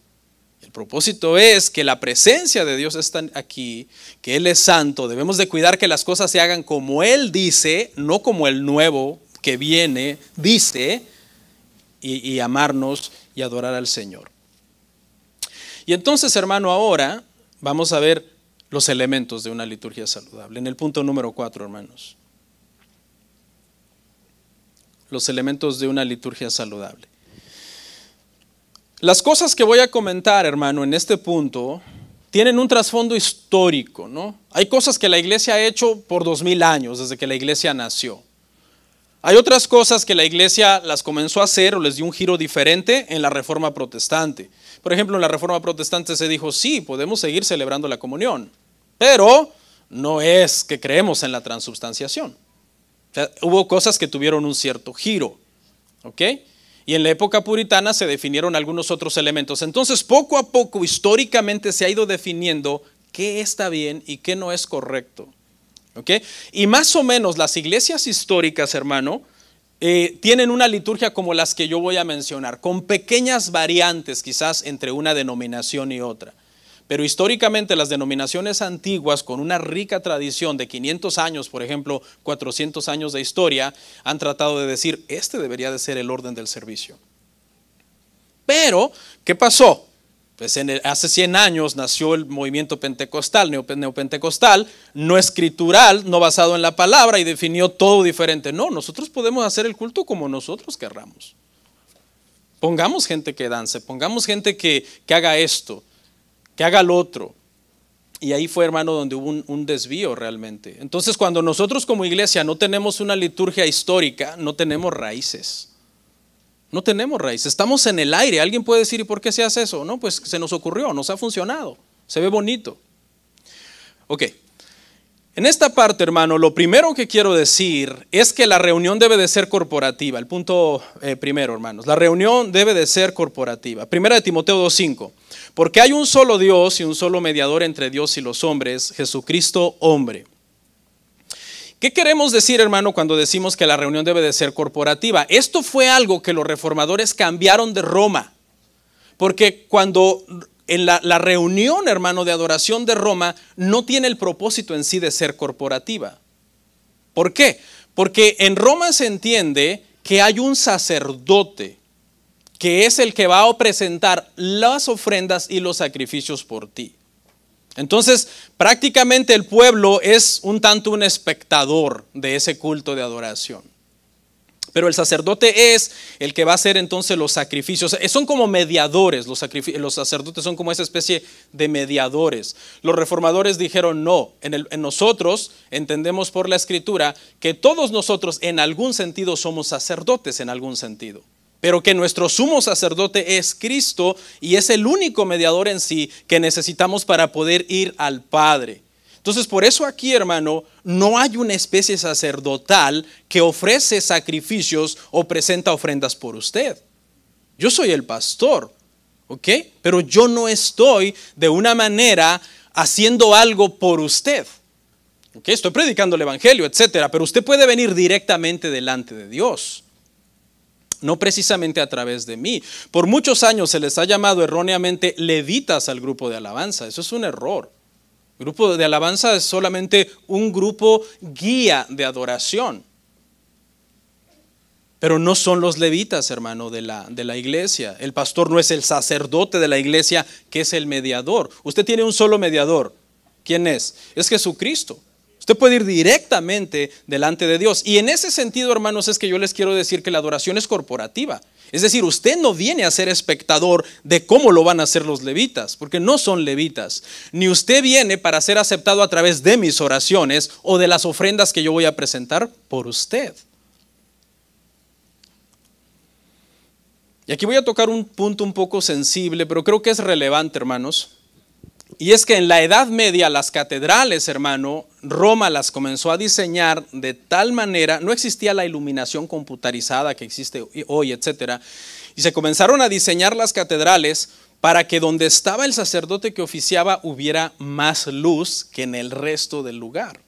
El propósito es que la presencia de Dios está aquí, que Él es santo. Debemos de cuidar que las cosas se hagan como Él dice, no como el nuevo que viene dice, y amarnos y adorar al Señor. Y entonces, hermano, ahora vamos a ver los elementos de una liturgia saludable. En el punto número 4, hermanos. Los elementos de una liturgia saludable. Las cosas que voy a comentar, hermano, en este punto tienen un trasfondo histórico, ¿no? Hay cosas que la iglesia ha hecho por 2000 años, desde que la iglesia nació. Hay otras cosas que la iglesia las comenzó a hacer o les dio un giro diferente en la Reforma Protestante. Por ejemplo, en la Reforma Protestante se dijo, sí, podemos seguir celebrando la comunión, pero no es que creemos en la transubstanciación. O sea, hubo cosas que tuvieron un cierto giro, ¿ok? Y en la época puritana se definieron algunos otros elementos. Entonces, poco a poco, históricamente se ha ido definiendo qué está bien y qué no es correcto, ¿ok? Y más o menos las iglesias históricas, hermano, tienen una liturgia como las que yo voy a mencionar, con pequeñas variantes quizás entre una denominación y otra. Pero históricamente las denominaciones antiguas con una rica tradición de 500 años, por ejemplo, 400 años de historia, han tratado de decir, este debería de ser el orden del servicio. Pero, ¿qué pasó? Pues hace 100 años nació el movimiento pentecostal, neopentecostal, no escritural, no basado en la palabra y definió todo diferente. No, nosotros podemos hacer el culto como nosotros querramos. Pongamos gente que dance, pongamos gente que haga esto, que haga lo otro. Y ahí fue, hermano, donde hubo un desvío realmente. Entonces, cuando nosotros como iglesia no tenemos una liturgia histórica, no tenemos raíces. No tenemos raíces, estamos en el aire. Alguien puede decir, ¿y por qué se hace eso? No, pues se nos ocurrió, nos ha funcionado, se ve bonito. Ok, en esta parte, hermano, lo primero que quiero decir es que la reunión debe de ser corporativa. El punto primero, hermanos, la reunión debe de ser corporativa. Primera de Timoteo 2:5. Porque hay un solo Dios y un solo mediador entre Dios y los hombres, Jesucristo hombre. ¿Qué queremos decir, hermano, cuando decimos que la reunión debe de ser corporativa? Esto fue algo que los reformadores cambiaron de Roma. Porque cuando en la reunión, hermano, de adoración de Roma no tiene el propósito en sí de ser corporativa. ¿Por qué? Porque en Roma se entiende que hay un sacerdote que es el que va a presentar las ofrendas y los sacrificios por ti. Entonces, prácticamente el pueblo es un tanto un espectador de ese culto de adoración. Pero el sacerdote es el que va a hacer entonces los sacrificios. Son como mediadores, los sacerdotes son como esa especie de mediadores. Los reformadores dijeron no, en nosotros entendemos por la Escritura que todos nosotros en algún sentido somos sacerdotes en algún sentido. Pero que nuestro sumo sacerdote es Cristo y es el único mediador en sí que necesitamos para poder ir al Padre. Entonces, por eso aquí, hermano, no hay una especie sacerdotal que ofrece sacrificios o presenta ofrendas por usted. Yo soy el pastor, ¿ok? Pero yo no estoy de una manera haciendo algo por usted. ¿Ok? Estoy predicando el evangelio, etcétera, pero usted puede venir directamente delante de Dios, no precisamente a través de mí. Por muchos años se les ha llamado erróneamente levitas al grupo de alabanza. Eso es un error. El grupo de alabanza es solamente un grupo guía de adoración. Pero no son los levitas, hermano, de la iglesia. El pastor no es el sacerdote de la iglesia, que es el mediador. Usted tiene un solo mediador. ¿Quién es? Es Jesucristo. Usted puede ir directamente delante de Dios. Y en ese sentido, hermanos, es que yo les quiero decir que la adoración es corporativa. Es decir, usted no viene a ser espectador de cómo lo van a hacer los levitas, porque no son levitas. Ni usted viene para ser aceptado a través de mis oraciones o de las ofrendas que yo voy a presentar por usted. Y aquí voy a tocar un punto un poco sensible, pero creo que es relevante, hermanos. Y es que en la Edad Media las catedrales, hermano, Roma las comenzó a diseñar de tal manera, no existía la iluminación computarizada que existe hoy, etcétera, y se comenzaron a diseñar las catedrales para que donde estaba el sacerdote que oficiaba hubiera más luz que en el resto del lugar.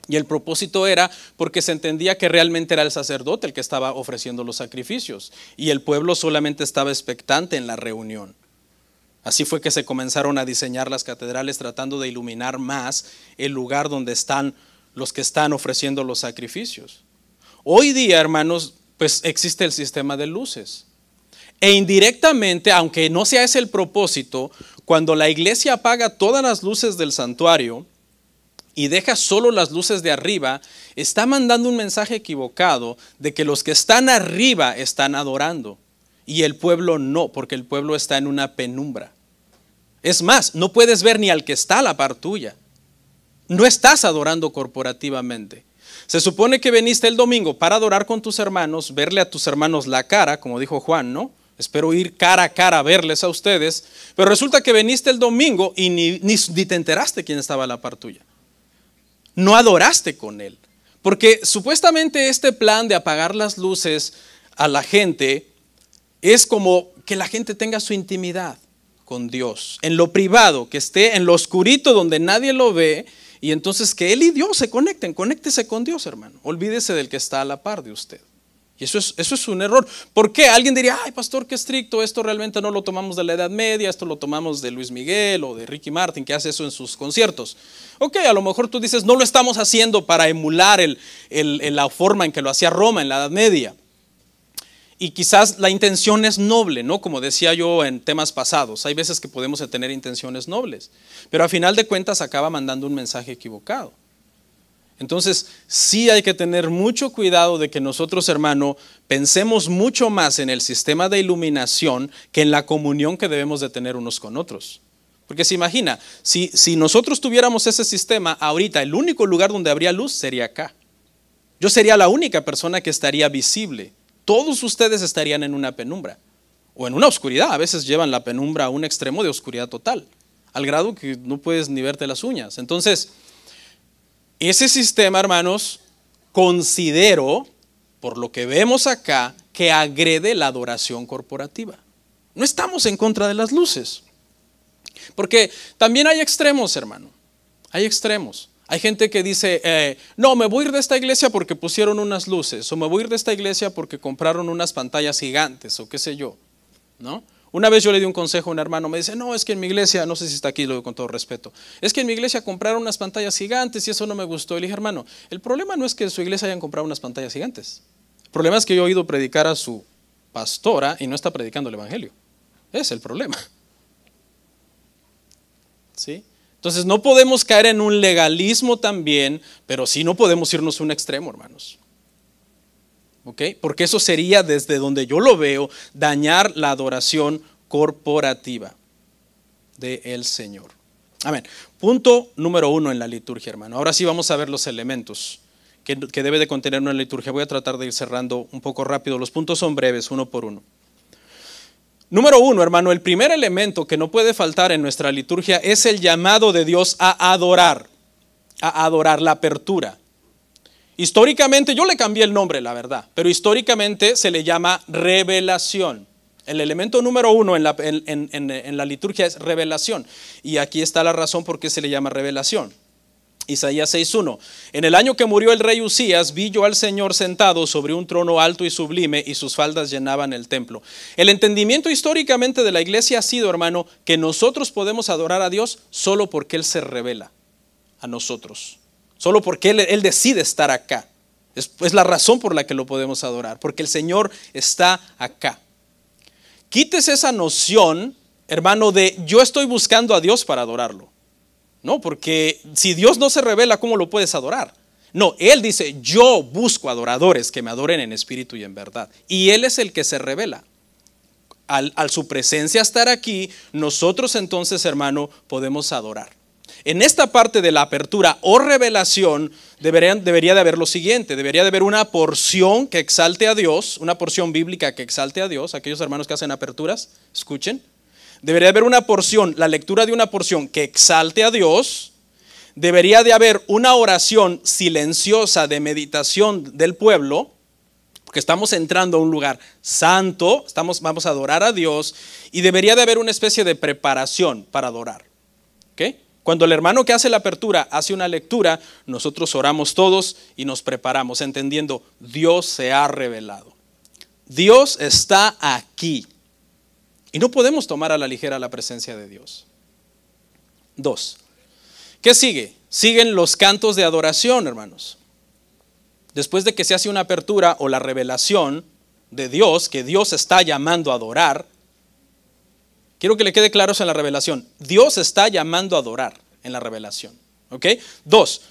Y el propósito era porque se entendía que realmente era el sacerdote el que estaba ofreciendo los sacrificios y el pueblo solamente estaba expectante en la reunión. Así fue que se comenzaron a diseñar las catedrales tratando de iluminar más el lugar donde están los que están ofreciendo los sacrificios. Hoy día, hermanos, pues existe el sistema de luces. E indirectamente, aunque no sea ese el propósito, cuando la iglesia apaga todas las luces del santuario y deja solo las luces de arriba, está mandando un mensaje equivocado de que los que están arriba están adorando. Y el pueblo no, porque el pueblo está en una penumbra. Es más, no puedes ver ni al que está a la par tuya. No estás adorando corporativamente. Se supone que viniste el domingo para adorar con tus hermanos, verle a tus hermanos la cara, como dijo Juan, ¿no? Espero ir cara a cara a verles a ustedes. Pero resulta que viniste el domingo y ni te enteraste quién estaba a la par tuya. No adoraste con él. Porque supuestamente este plan de apagar las luces a la gente es como que la gente tenga su intimidad con Dios, en lo privado, que esté en lo oscurito donde nadie lo ve, y entonces que él y Dios se conecten. Conéctese con Dios, hermano. Olvídese del que está a la par de usted. Y eso es un error. ¿Por qué? Alguien diría, ay, pastor, qué estricto, esto realmente no lo tomamos de la Edad Media, esto lo tomamos de Luis Miguel o de Ricky Martin, que hace eso en sus conciertos. Ok, a lo mejor tú dices, no lo estamos haciendo para emular la forma en que lo hacía Roma en la Edad Media. Y quizás la intención es noble, ¿no? Como decía yo en temas pasados, hay veces que podemos tener intenciones nobles, pero a final de cuentas acaba mandando un mensaje equivocado. Entonces, sí hay que tener mucho cuidado de que nosotros, hermano, pensemos mucho más en el sistema de iluminación que en la comunión que debemos de tener unos con otros. Porque se imagina, si nosotros tuviéramos ese sistema, ahorita el único lugar donde habría luz sería acá. Yo sería la única persona que estaría visible. Todos ustedes estarían en una penumbra o en una oscuridad. A veces llevan la penumbra a un extremo de oscuridad total, al grado que no puedes ni verte las uñas. Entonces, ese sistema, hermanos, considero, por lo que vemos acá, que agrede la adoración corporativa. No estamos en contra de las luces, porque también hay extremos, hermano. Hay extremos. Hay gente que dice, no, me voy a ir de esta iglesia porque pusieron unas luces, o me voy a ir de esta iglesia porque compraron unas pantallas gigantes, o qué sé yo, ¿no? Una vez yo le di un consejo a un hermano, me dice, no, es que en mi iglesia, no sé si está aquí, lo digo con todo respeto, es que en mi iglesia compraron unas pantallas gigantes y eso no me gustó. Y le dije, hermano, el problema no es que en su iglesia hayan comprado unas pantallas gigantes. El problema es que yo he oído predicar a su pastora y no está predicando el evangelio. Ese es el problema. ¿Sí? Entonces no podemos caer en un legalismo también, pero sí no podemos irnos a un extremo, hermanos. ¿Ok? Porque eso sería, desde donde yo lo veo, dañar la adoración corporativa del Señor. Amén. Punto número 1 en la liturgia, hermano. Ahora sí vamos a ver los elementos que debe de contener una liturgia. Voy a tratar de ir cerrando un poco rápido. Los puntos son breves, uno por uno. Número 1, hermano, el primer elemento que no puede faltar en nuestra liturgia es el llamado de Dios a adorar, la apertura. Históricamente, yo le cambié el nombre, la verdad, pero históricamente se le llama revelación. El elemento número 1 en la liturgia es revelación. Y aquí está la razón por qué se le llama revelación. Isaías 6:1. En el año que murió el rey Usías, vi yo al Señor sentado sobre un trono alto y sublime, y sus faldas llenaban el templo. El entendimiento históricamente de la iglesia ha sido, hermano, que nosotros podemos adorar a Dios solo porque Él se revela a nosotros. Solo porque Él decide estar acá. Es la razón por la que lo podemos adorar, porque el Señor está acá. Quítese esa noción, hermano, de yo estoy buscando a Dios para adorarlo. No, porque si Dios no se revela, ¿cómo lo puedes adorar? No, Él dice, yo busco adoradores que me adoren en espíritu y en verdad. Y Él es el que se revela. Al su presencia estar aquí, nosotros entonces, hermano, podemos adorar. En esta parte de la apertura o revelación debería de haber lo siguiente. Debería de haber una porción que exalte a Dios, una porción bíblica que exalte a Dios. Aquellos hermanos que hacen aperturas, escuchen. Debería haber una porción, la lectura de una porción que exalte a Dios. Debería de haber una oración silenciosa de meditación del pueblo, porque estamos entrando a un lugar santo, vamos a adorar a Dios, y debería de haber una especie de preparación para adorar. ¿Ok? Cuando el hermano que hace la apertura hace una lectura, nosotros oramos todos y nos preparamos, entendiendo, Dios se ha revelado. Dios está aquí. Y no podemos tomar a la ligera la presencia de Dios. 2. ¿Qué sigue? Siguen los cantos de adoración, hermanos. Después de que se hace una apertura o la revelación de Dios, que Dios está llamando a adorar, quiero que le quede claro eso en la revelación. Dios está llamando a adorar en la revelación. ¿Ok? 2.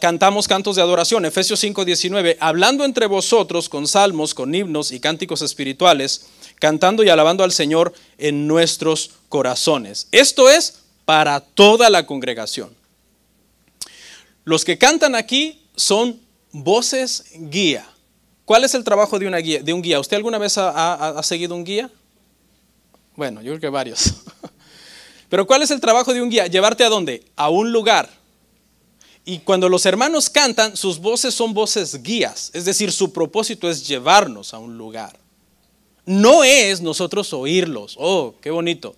Cantamos cantos de adoración. Efesios 5:19. Hablando entre vosotros con salmos, con himnos y cánticos espirituales, cantando y alabando al Señor en nuestros corazones. Esto es para toda la congregación. Los que cantan aquí son voces guía. ¿Cuál es el trabajo de un guía? ¿Usted alguna vez ha seguido un guía? Bueno, yo creo que varios. Pero ¿cuál es el trabajo de un guía? ¿Llevarte a dónde? A un lugar. Y cuando los hermanos cantan, sus voces son voces guías. Es decir, su propósito es llevarnos a un lugar. No es nosotros oírlos. Oh, qué bonito.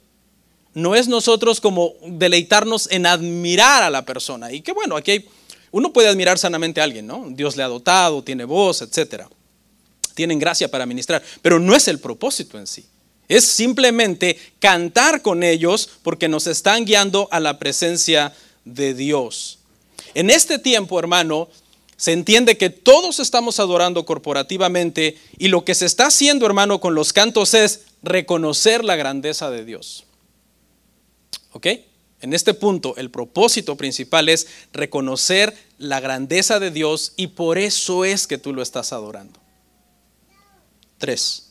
No es nosotros como deleitarnos en admirar a la persona. Y qué bueno, aquí uno puede admirar sanamente a alguien, ¿no? Dios le ha dotado, tiene voz, etcétera. Tienen gracia para ministrar. Pero no es el propósito en sí. Es simplemente cantar con ellos porque nos están guiando a la presencia de Dios. En este tiempo, hermano, se entiende que todos estamos adorando corporativamente y lo que se está haciendo, hermano, con los cantos es reconocer la grandeza de Dios. ¿Ok? En este punto, el propósito principal es reconocer la grandeza de Dios y por eso es que tú lo estás adorando. 3.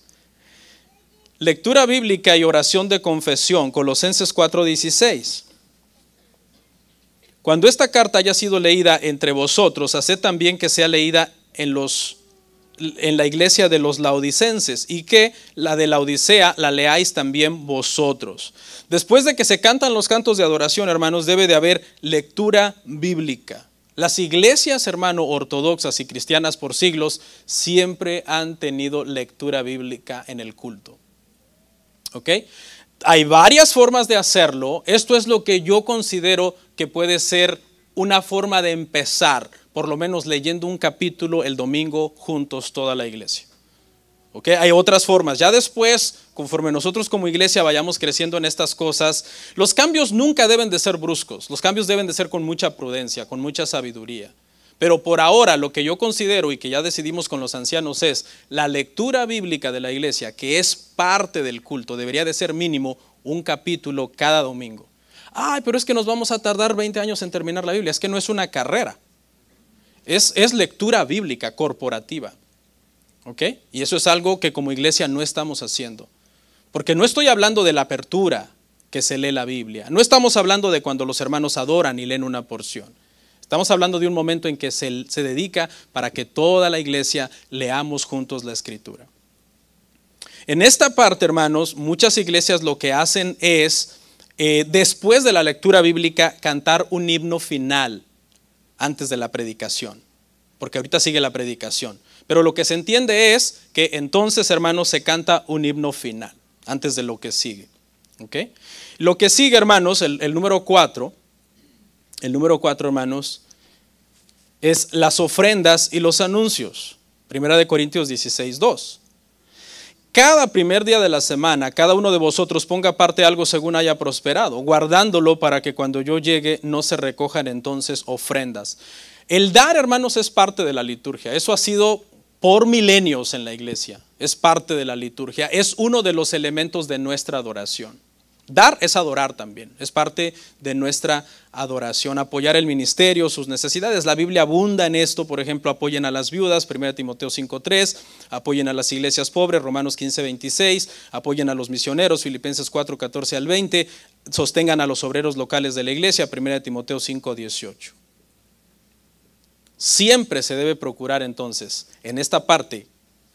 Lectura bíblica y oración de confesión, Colosenses 4:16. Cuando esta carta haya sido leída entre vosotros, haced también que sea leída en la iglesia de los laodicenses y que la de Laodicea la leáis también vosotros. Después de que se cantan los cantos de adoración, hermanos, debe de haber lectura bíblica. Las iglesias, hermano, ortodoxas y cristianas por siglos siempre han tenido lectura bíblica en el culto. ¿Ok? Hay varias formas de hacerlo. Esto es lo que yo considero que puede ser una forma de empezar, por lo menos leyendo un capítulo el domingo juntos toda la iglesia. ¿Ok? Hay otras formas. Ya después, conforme nosotros como iglesia vayamos creciendo en estas cosas, los cambios nunca deben de ser bruscos. Los cambios deben de ser con mucha prudencia, con mucha sabiduría. Pero por ahora lo que yo considero y que ya decidimos con los ancianos es la lectura bíblica de la iglesia, que es parte del culto, debería de ser mínimo un capítulo cada domingo. Ay, pero es que nos vamos a tardar 20 años en terminar la Biblia. Es que no es una carrera. Es lectura bíblica corporativa. ¿Ok? Y eso es algo que como iglesia no estamos haciendo. Porque no estoy hablando de la apertura que se lee la Biblia. No estamos hablando de cuando los hermanos adoran y leen una porción. Estamos hablando de un momento en que se dedica para que toda la iglesia leamos juntos la Escritura. En esta parte, hermanos, muchas iglesias lo que hacen es, después de la lectura bíblica, cantar un himno final antes de la predicación. Porque ahorita sigue la predicación. Pero lo que se entiende es que entonces, hermanos, se canta un himno final antes de lo que sigue. ¿Ok? Lo que sigue, hermanos, el número 4. El número 4, hermanos, es las ofrendas y los anuncios. 1 Corintios 16:2. Cada primer día de la semana, cada uno de vosotros ponga aparte algo según haya prosperado, guardándolo para que cuando yo llegue no se recojan entonces ofrendas. El dar, hermanos, es parte de la liturgia. Eso ha sido por milenios en la iglesia. Es parte de la liturgia. Es uno de los elementos de nuestra adoración. Dar es adorar también, es parte de nuestra adoración, apoyar el ministerio, sus necesidades. La Biblia abunda en esto, por ejemplo, apoyen a las viudas, 1 Timoteo 5:3, apoyen a las iglesias pobres, Romanos 15:26, apoyen a los misioneros, Filipenses 4:14 al 20, sostengan a los obreros locales de la iglesia, 1 Timoteo 5:18. Siempre se debe procurar entonces, en esta parte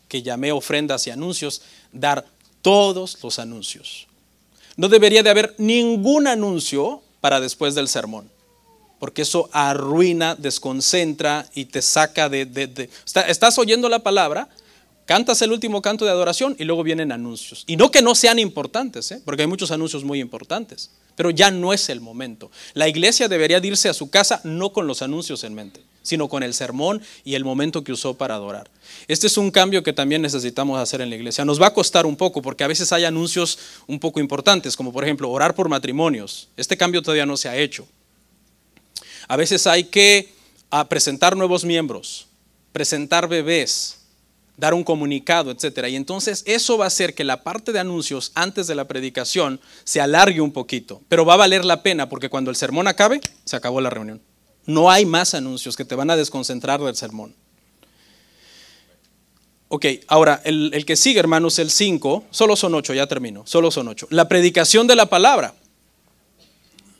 que llamé ofrendas y anuncios, dar todos los anuncios. No debería de haber ningún anuncio para después del sermón, porque eso arruina, desconcentra y te saca estás oyendo la palabra, cantas el último canto de adoración y luego vienen anuncios. Y no que no sean importantes, porque hay muchos anuncios muy importantes, pero ya no es el momento. La iglesia debería de irse a su casa no con los anuncios en mente, sino con el sermón y el momento que usó para adorar. Este es un cambio que también necesitamos hacer en la iglesia. Nos va a costar un poco porque a veces hay anuncios un poco importantes, como por ejemplo orar por matrimonios. Este cambio todavía no se ha hecho. A veces hay que presentar nuevos miembros, presentar bebés, dar un comunicado, etcétera. Y entonces eso va a hacer que la parte de anuncios antes de la predicación se alargue un poquito, pero va a valer la pena porque cuando el sermón acabe, se acabó la reunión. No hay más anuncios que te van a desconcentrar del sermón. Ok, ahora el que sigue, hermanos, el 5, solo son 8, ya termino, solo son 8. La predicación de la palabra.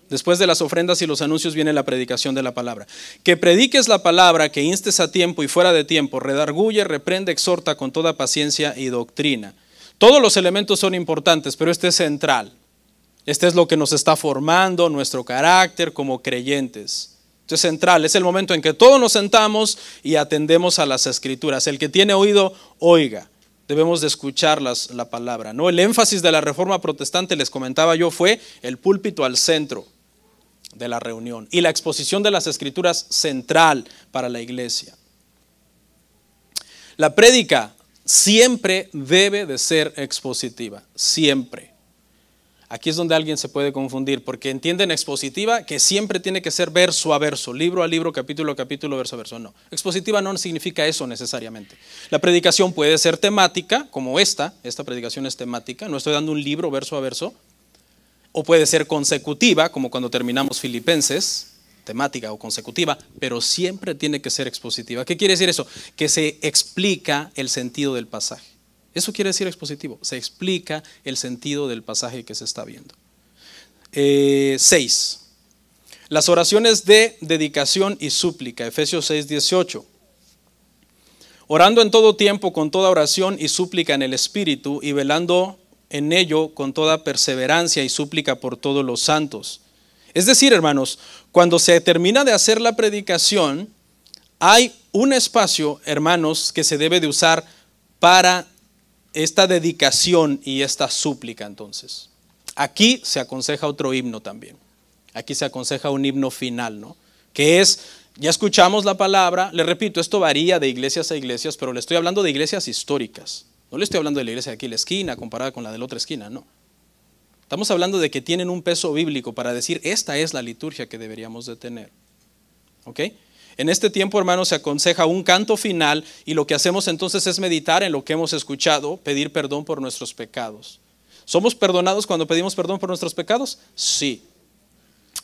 Después de las ofrendas y los anuncios viene la predicación de la palabra. Que prediques la palabra, que instes a tiempo y fuera de tiempo, redarguye, reprende, exhorta con toda paciencia y doctrina. Todos los elementos son importantes, pero este es central. Este es lo que nos está formando nuestro carácter como creyentes. Esto es central, es el momento en que todos nos sentamos y atendemos a las escrituras. El que tiene oído, oiga. Debemos de escuchar la palabra, ¿no? El énfasis de la reforma protestante, les comentaba yo, fue el púlpito al centro de la reunión y la exposición de las escrituras central para la iglesia. La prédica siempre debe de ser expositiva, siempre. Aquí es donde alguien se puede confundir, porque entienden expositiva que siempre tiene que ser verso a verso, libro a libro, capítulo a capítulo, verso a verso. No, expositiva no significa eso necesariamente. La predicación puede ser temática, como esta predicación es temática, no estoy dando un libro verso a verso, o puede ser consecutiva, como cuando terminamos Filipenses, temática o consecutiva, pero siempre tiene que ser expositiva. ¿Qué quiere decir eso? Que se explica el sentido del pasaje. Eso quiere decir expositivo, se explica el sentido del pasaje que se está viendo. 6. Las oraciones de dedicación y súplica, Efesios 6:18. Orando en todo tiempo con toda oración y súplica en el Espíritu y velando en ello con toda perseverancia y súplica por todos los santos. Es decir, hermanos, cuando se termina de hacer la predicación, hay un espacio, hermanos, que se debe de usar para esta dedicación y esta súplica. Entonces, aquí se aconseja otro himno también. Aquí se aconseja un himno final, ¿no? Que es, ya escuchamos la palabra, le repito, esto varía de iglesias a iglesias, pero le estoy hablando de iglesias históricas. No le estoy hablando de la iglesia de aquí en la esquina comparada con la de la otra esquina, no. Estamos hablando de que tienen un peso bíblico para decir, esta es la liturgia que deberíamos de tener. ¿Ok? En este tiempo, hermanos, se aconseja un canto final y lo que hacemos entonces es meditar en lo que hemos escuchado, pedir perdón por nuestros pecados. ¿Somos perdonados cuando pedimos perdón por nuestros pecados? Sí.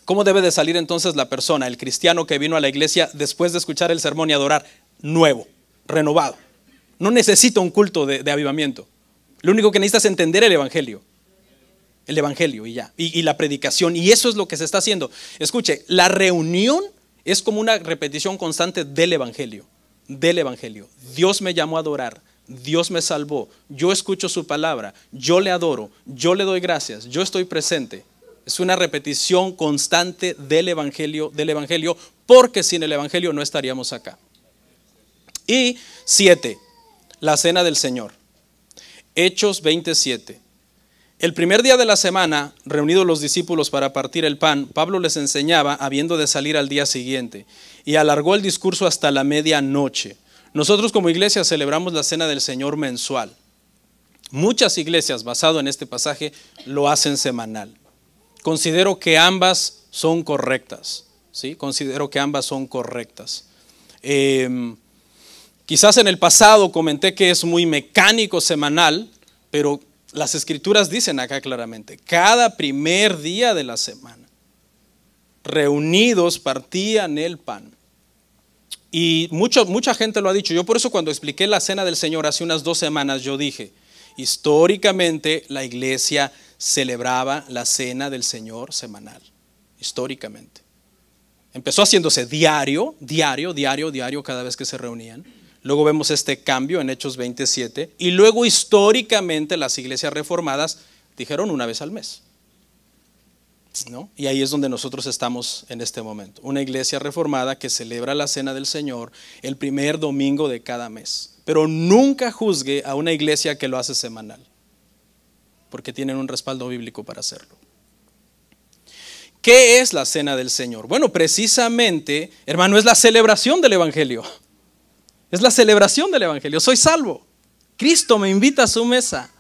¿Cómo debe de salir entonces la persona, el cristiano que vino a la iglesia después de escuchar el sermón y adorar? Nuevo, renovado. No necesita un culto de avivamiento. Lo único que necesita es entender el evangelio. El evangelio y ya. Y la predicación. Y eso es lo que se está haciendo. Escuche, la reunión es como una repetición constante del evangelio. Del evangelio. Dios me llamó a adorar. Dios me salvó. Yo escucho su palabra. Yo le adoro. Yo le doy gracias. Yo estoy presente. Es una repetición constante del evangelio, porque sin el evangelio no estaríamos acá. Y 7, la cena del Señor. Hechos 27. El primer día de la semana, reunidos los discípulos para partir el pan, Pablo les enseñaba habiendo de salir al día siguiente y alargó el discurso hasta la medianoche. Nosotros como iglesia celebramos la Cena del Señor mensual. Muchas iglesias, basado en este pasaje, lo hacen semanal. Considero que ambas son correctas, ¿sí? Considero que ambas son correctas. Quizás en el pasado comenté que es muy mecánico semanal, pero las escrituras dicen acá claramente, cada primer día de la semana, reunidos partían el pan. Y mucha gente lo ha dicho. Yo por eso cuando expliqué la Cena del Señor hace unas 2 semanas, yo dije, históricamente la iglesia celebraba la Cena del Señor semanal, históricamente. Empezó haciéndose diario cada vez que se reunían. Luego vemos este cambio en Hechos 27 y luego históricamente las iglesias reformadas dijeron una vez al mes, ¿no? Y ahí es donde nosotros estamos en este momento. Una iglesia reformada que celebra la Cena del Señor el primer domingo de cada mes. Pero nunca juzgue a una iglesia que lo hace semanal, porque tienen un respaldo bíblico para hacerlo. ¿Qué es la Cena del Señor? Bueno, precisamente, hermano, es la celebración del Evangelio. Es la celebración del Evangelio. Soy salvo. Cristo me invita a su mesa.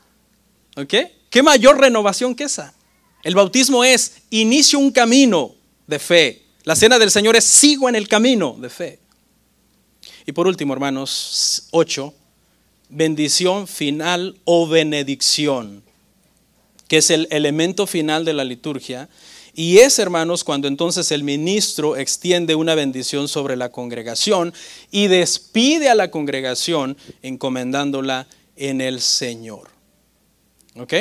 ¿Ok? ¿Qué mayor renovación que esa? El bautismo es inicio un camino de fe. La Cena del Señor es sigo en el camino de fe. Y por último, hermanos, 8, bendición final o benedicción, que es el elemento final de la liturgia. Y es, hermanos, cuando entonces el ministro extiende una bendición sobre la congregación y despide a la congregación encomendándola en el Señor. ¿Ok?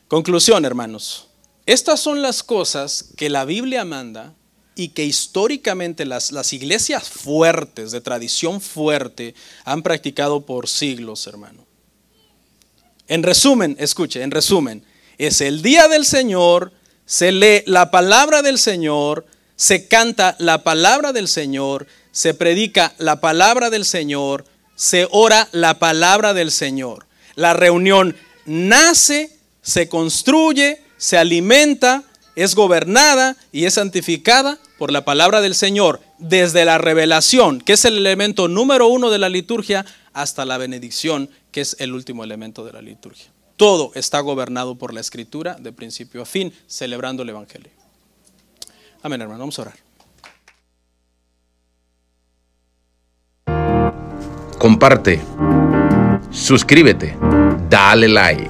Conclusión, hermanos. Estas son las cosas que la Biblia manda y que históricamente las iglesias fuertes, de tradición fuerte, han practicado por siglos, hermano. En resumen, escuche, en resumen. Es el día del Señor, se lee la palabra del Señor, se canta la palabra del Señor, se predica la palabra del Señor, se ora la palabra del Señor. La reunión nace, se construye, se alimenta, es gobernada y es santificada por la palabra del Señor, desde la revelación, que es el elemento número 1 de la liturgia, hasta la benedicción, que es el último elemento de la liturgia. Todo está gobernado por la Escritura de principio a fin, celebrando el Evangelio. Amén, hermano. Vamos a orar. Comparte, suscríbete, dale like.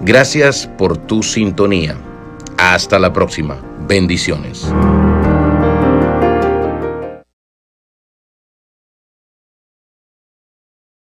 Gracias por tu sintonía. Hasta la próxima. Bendiciones.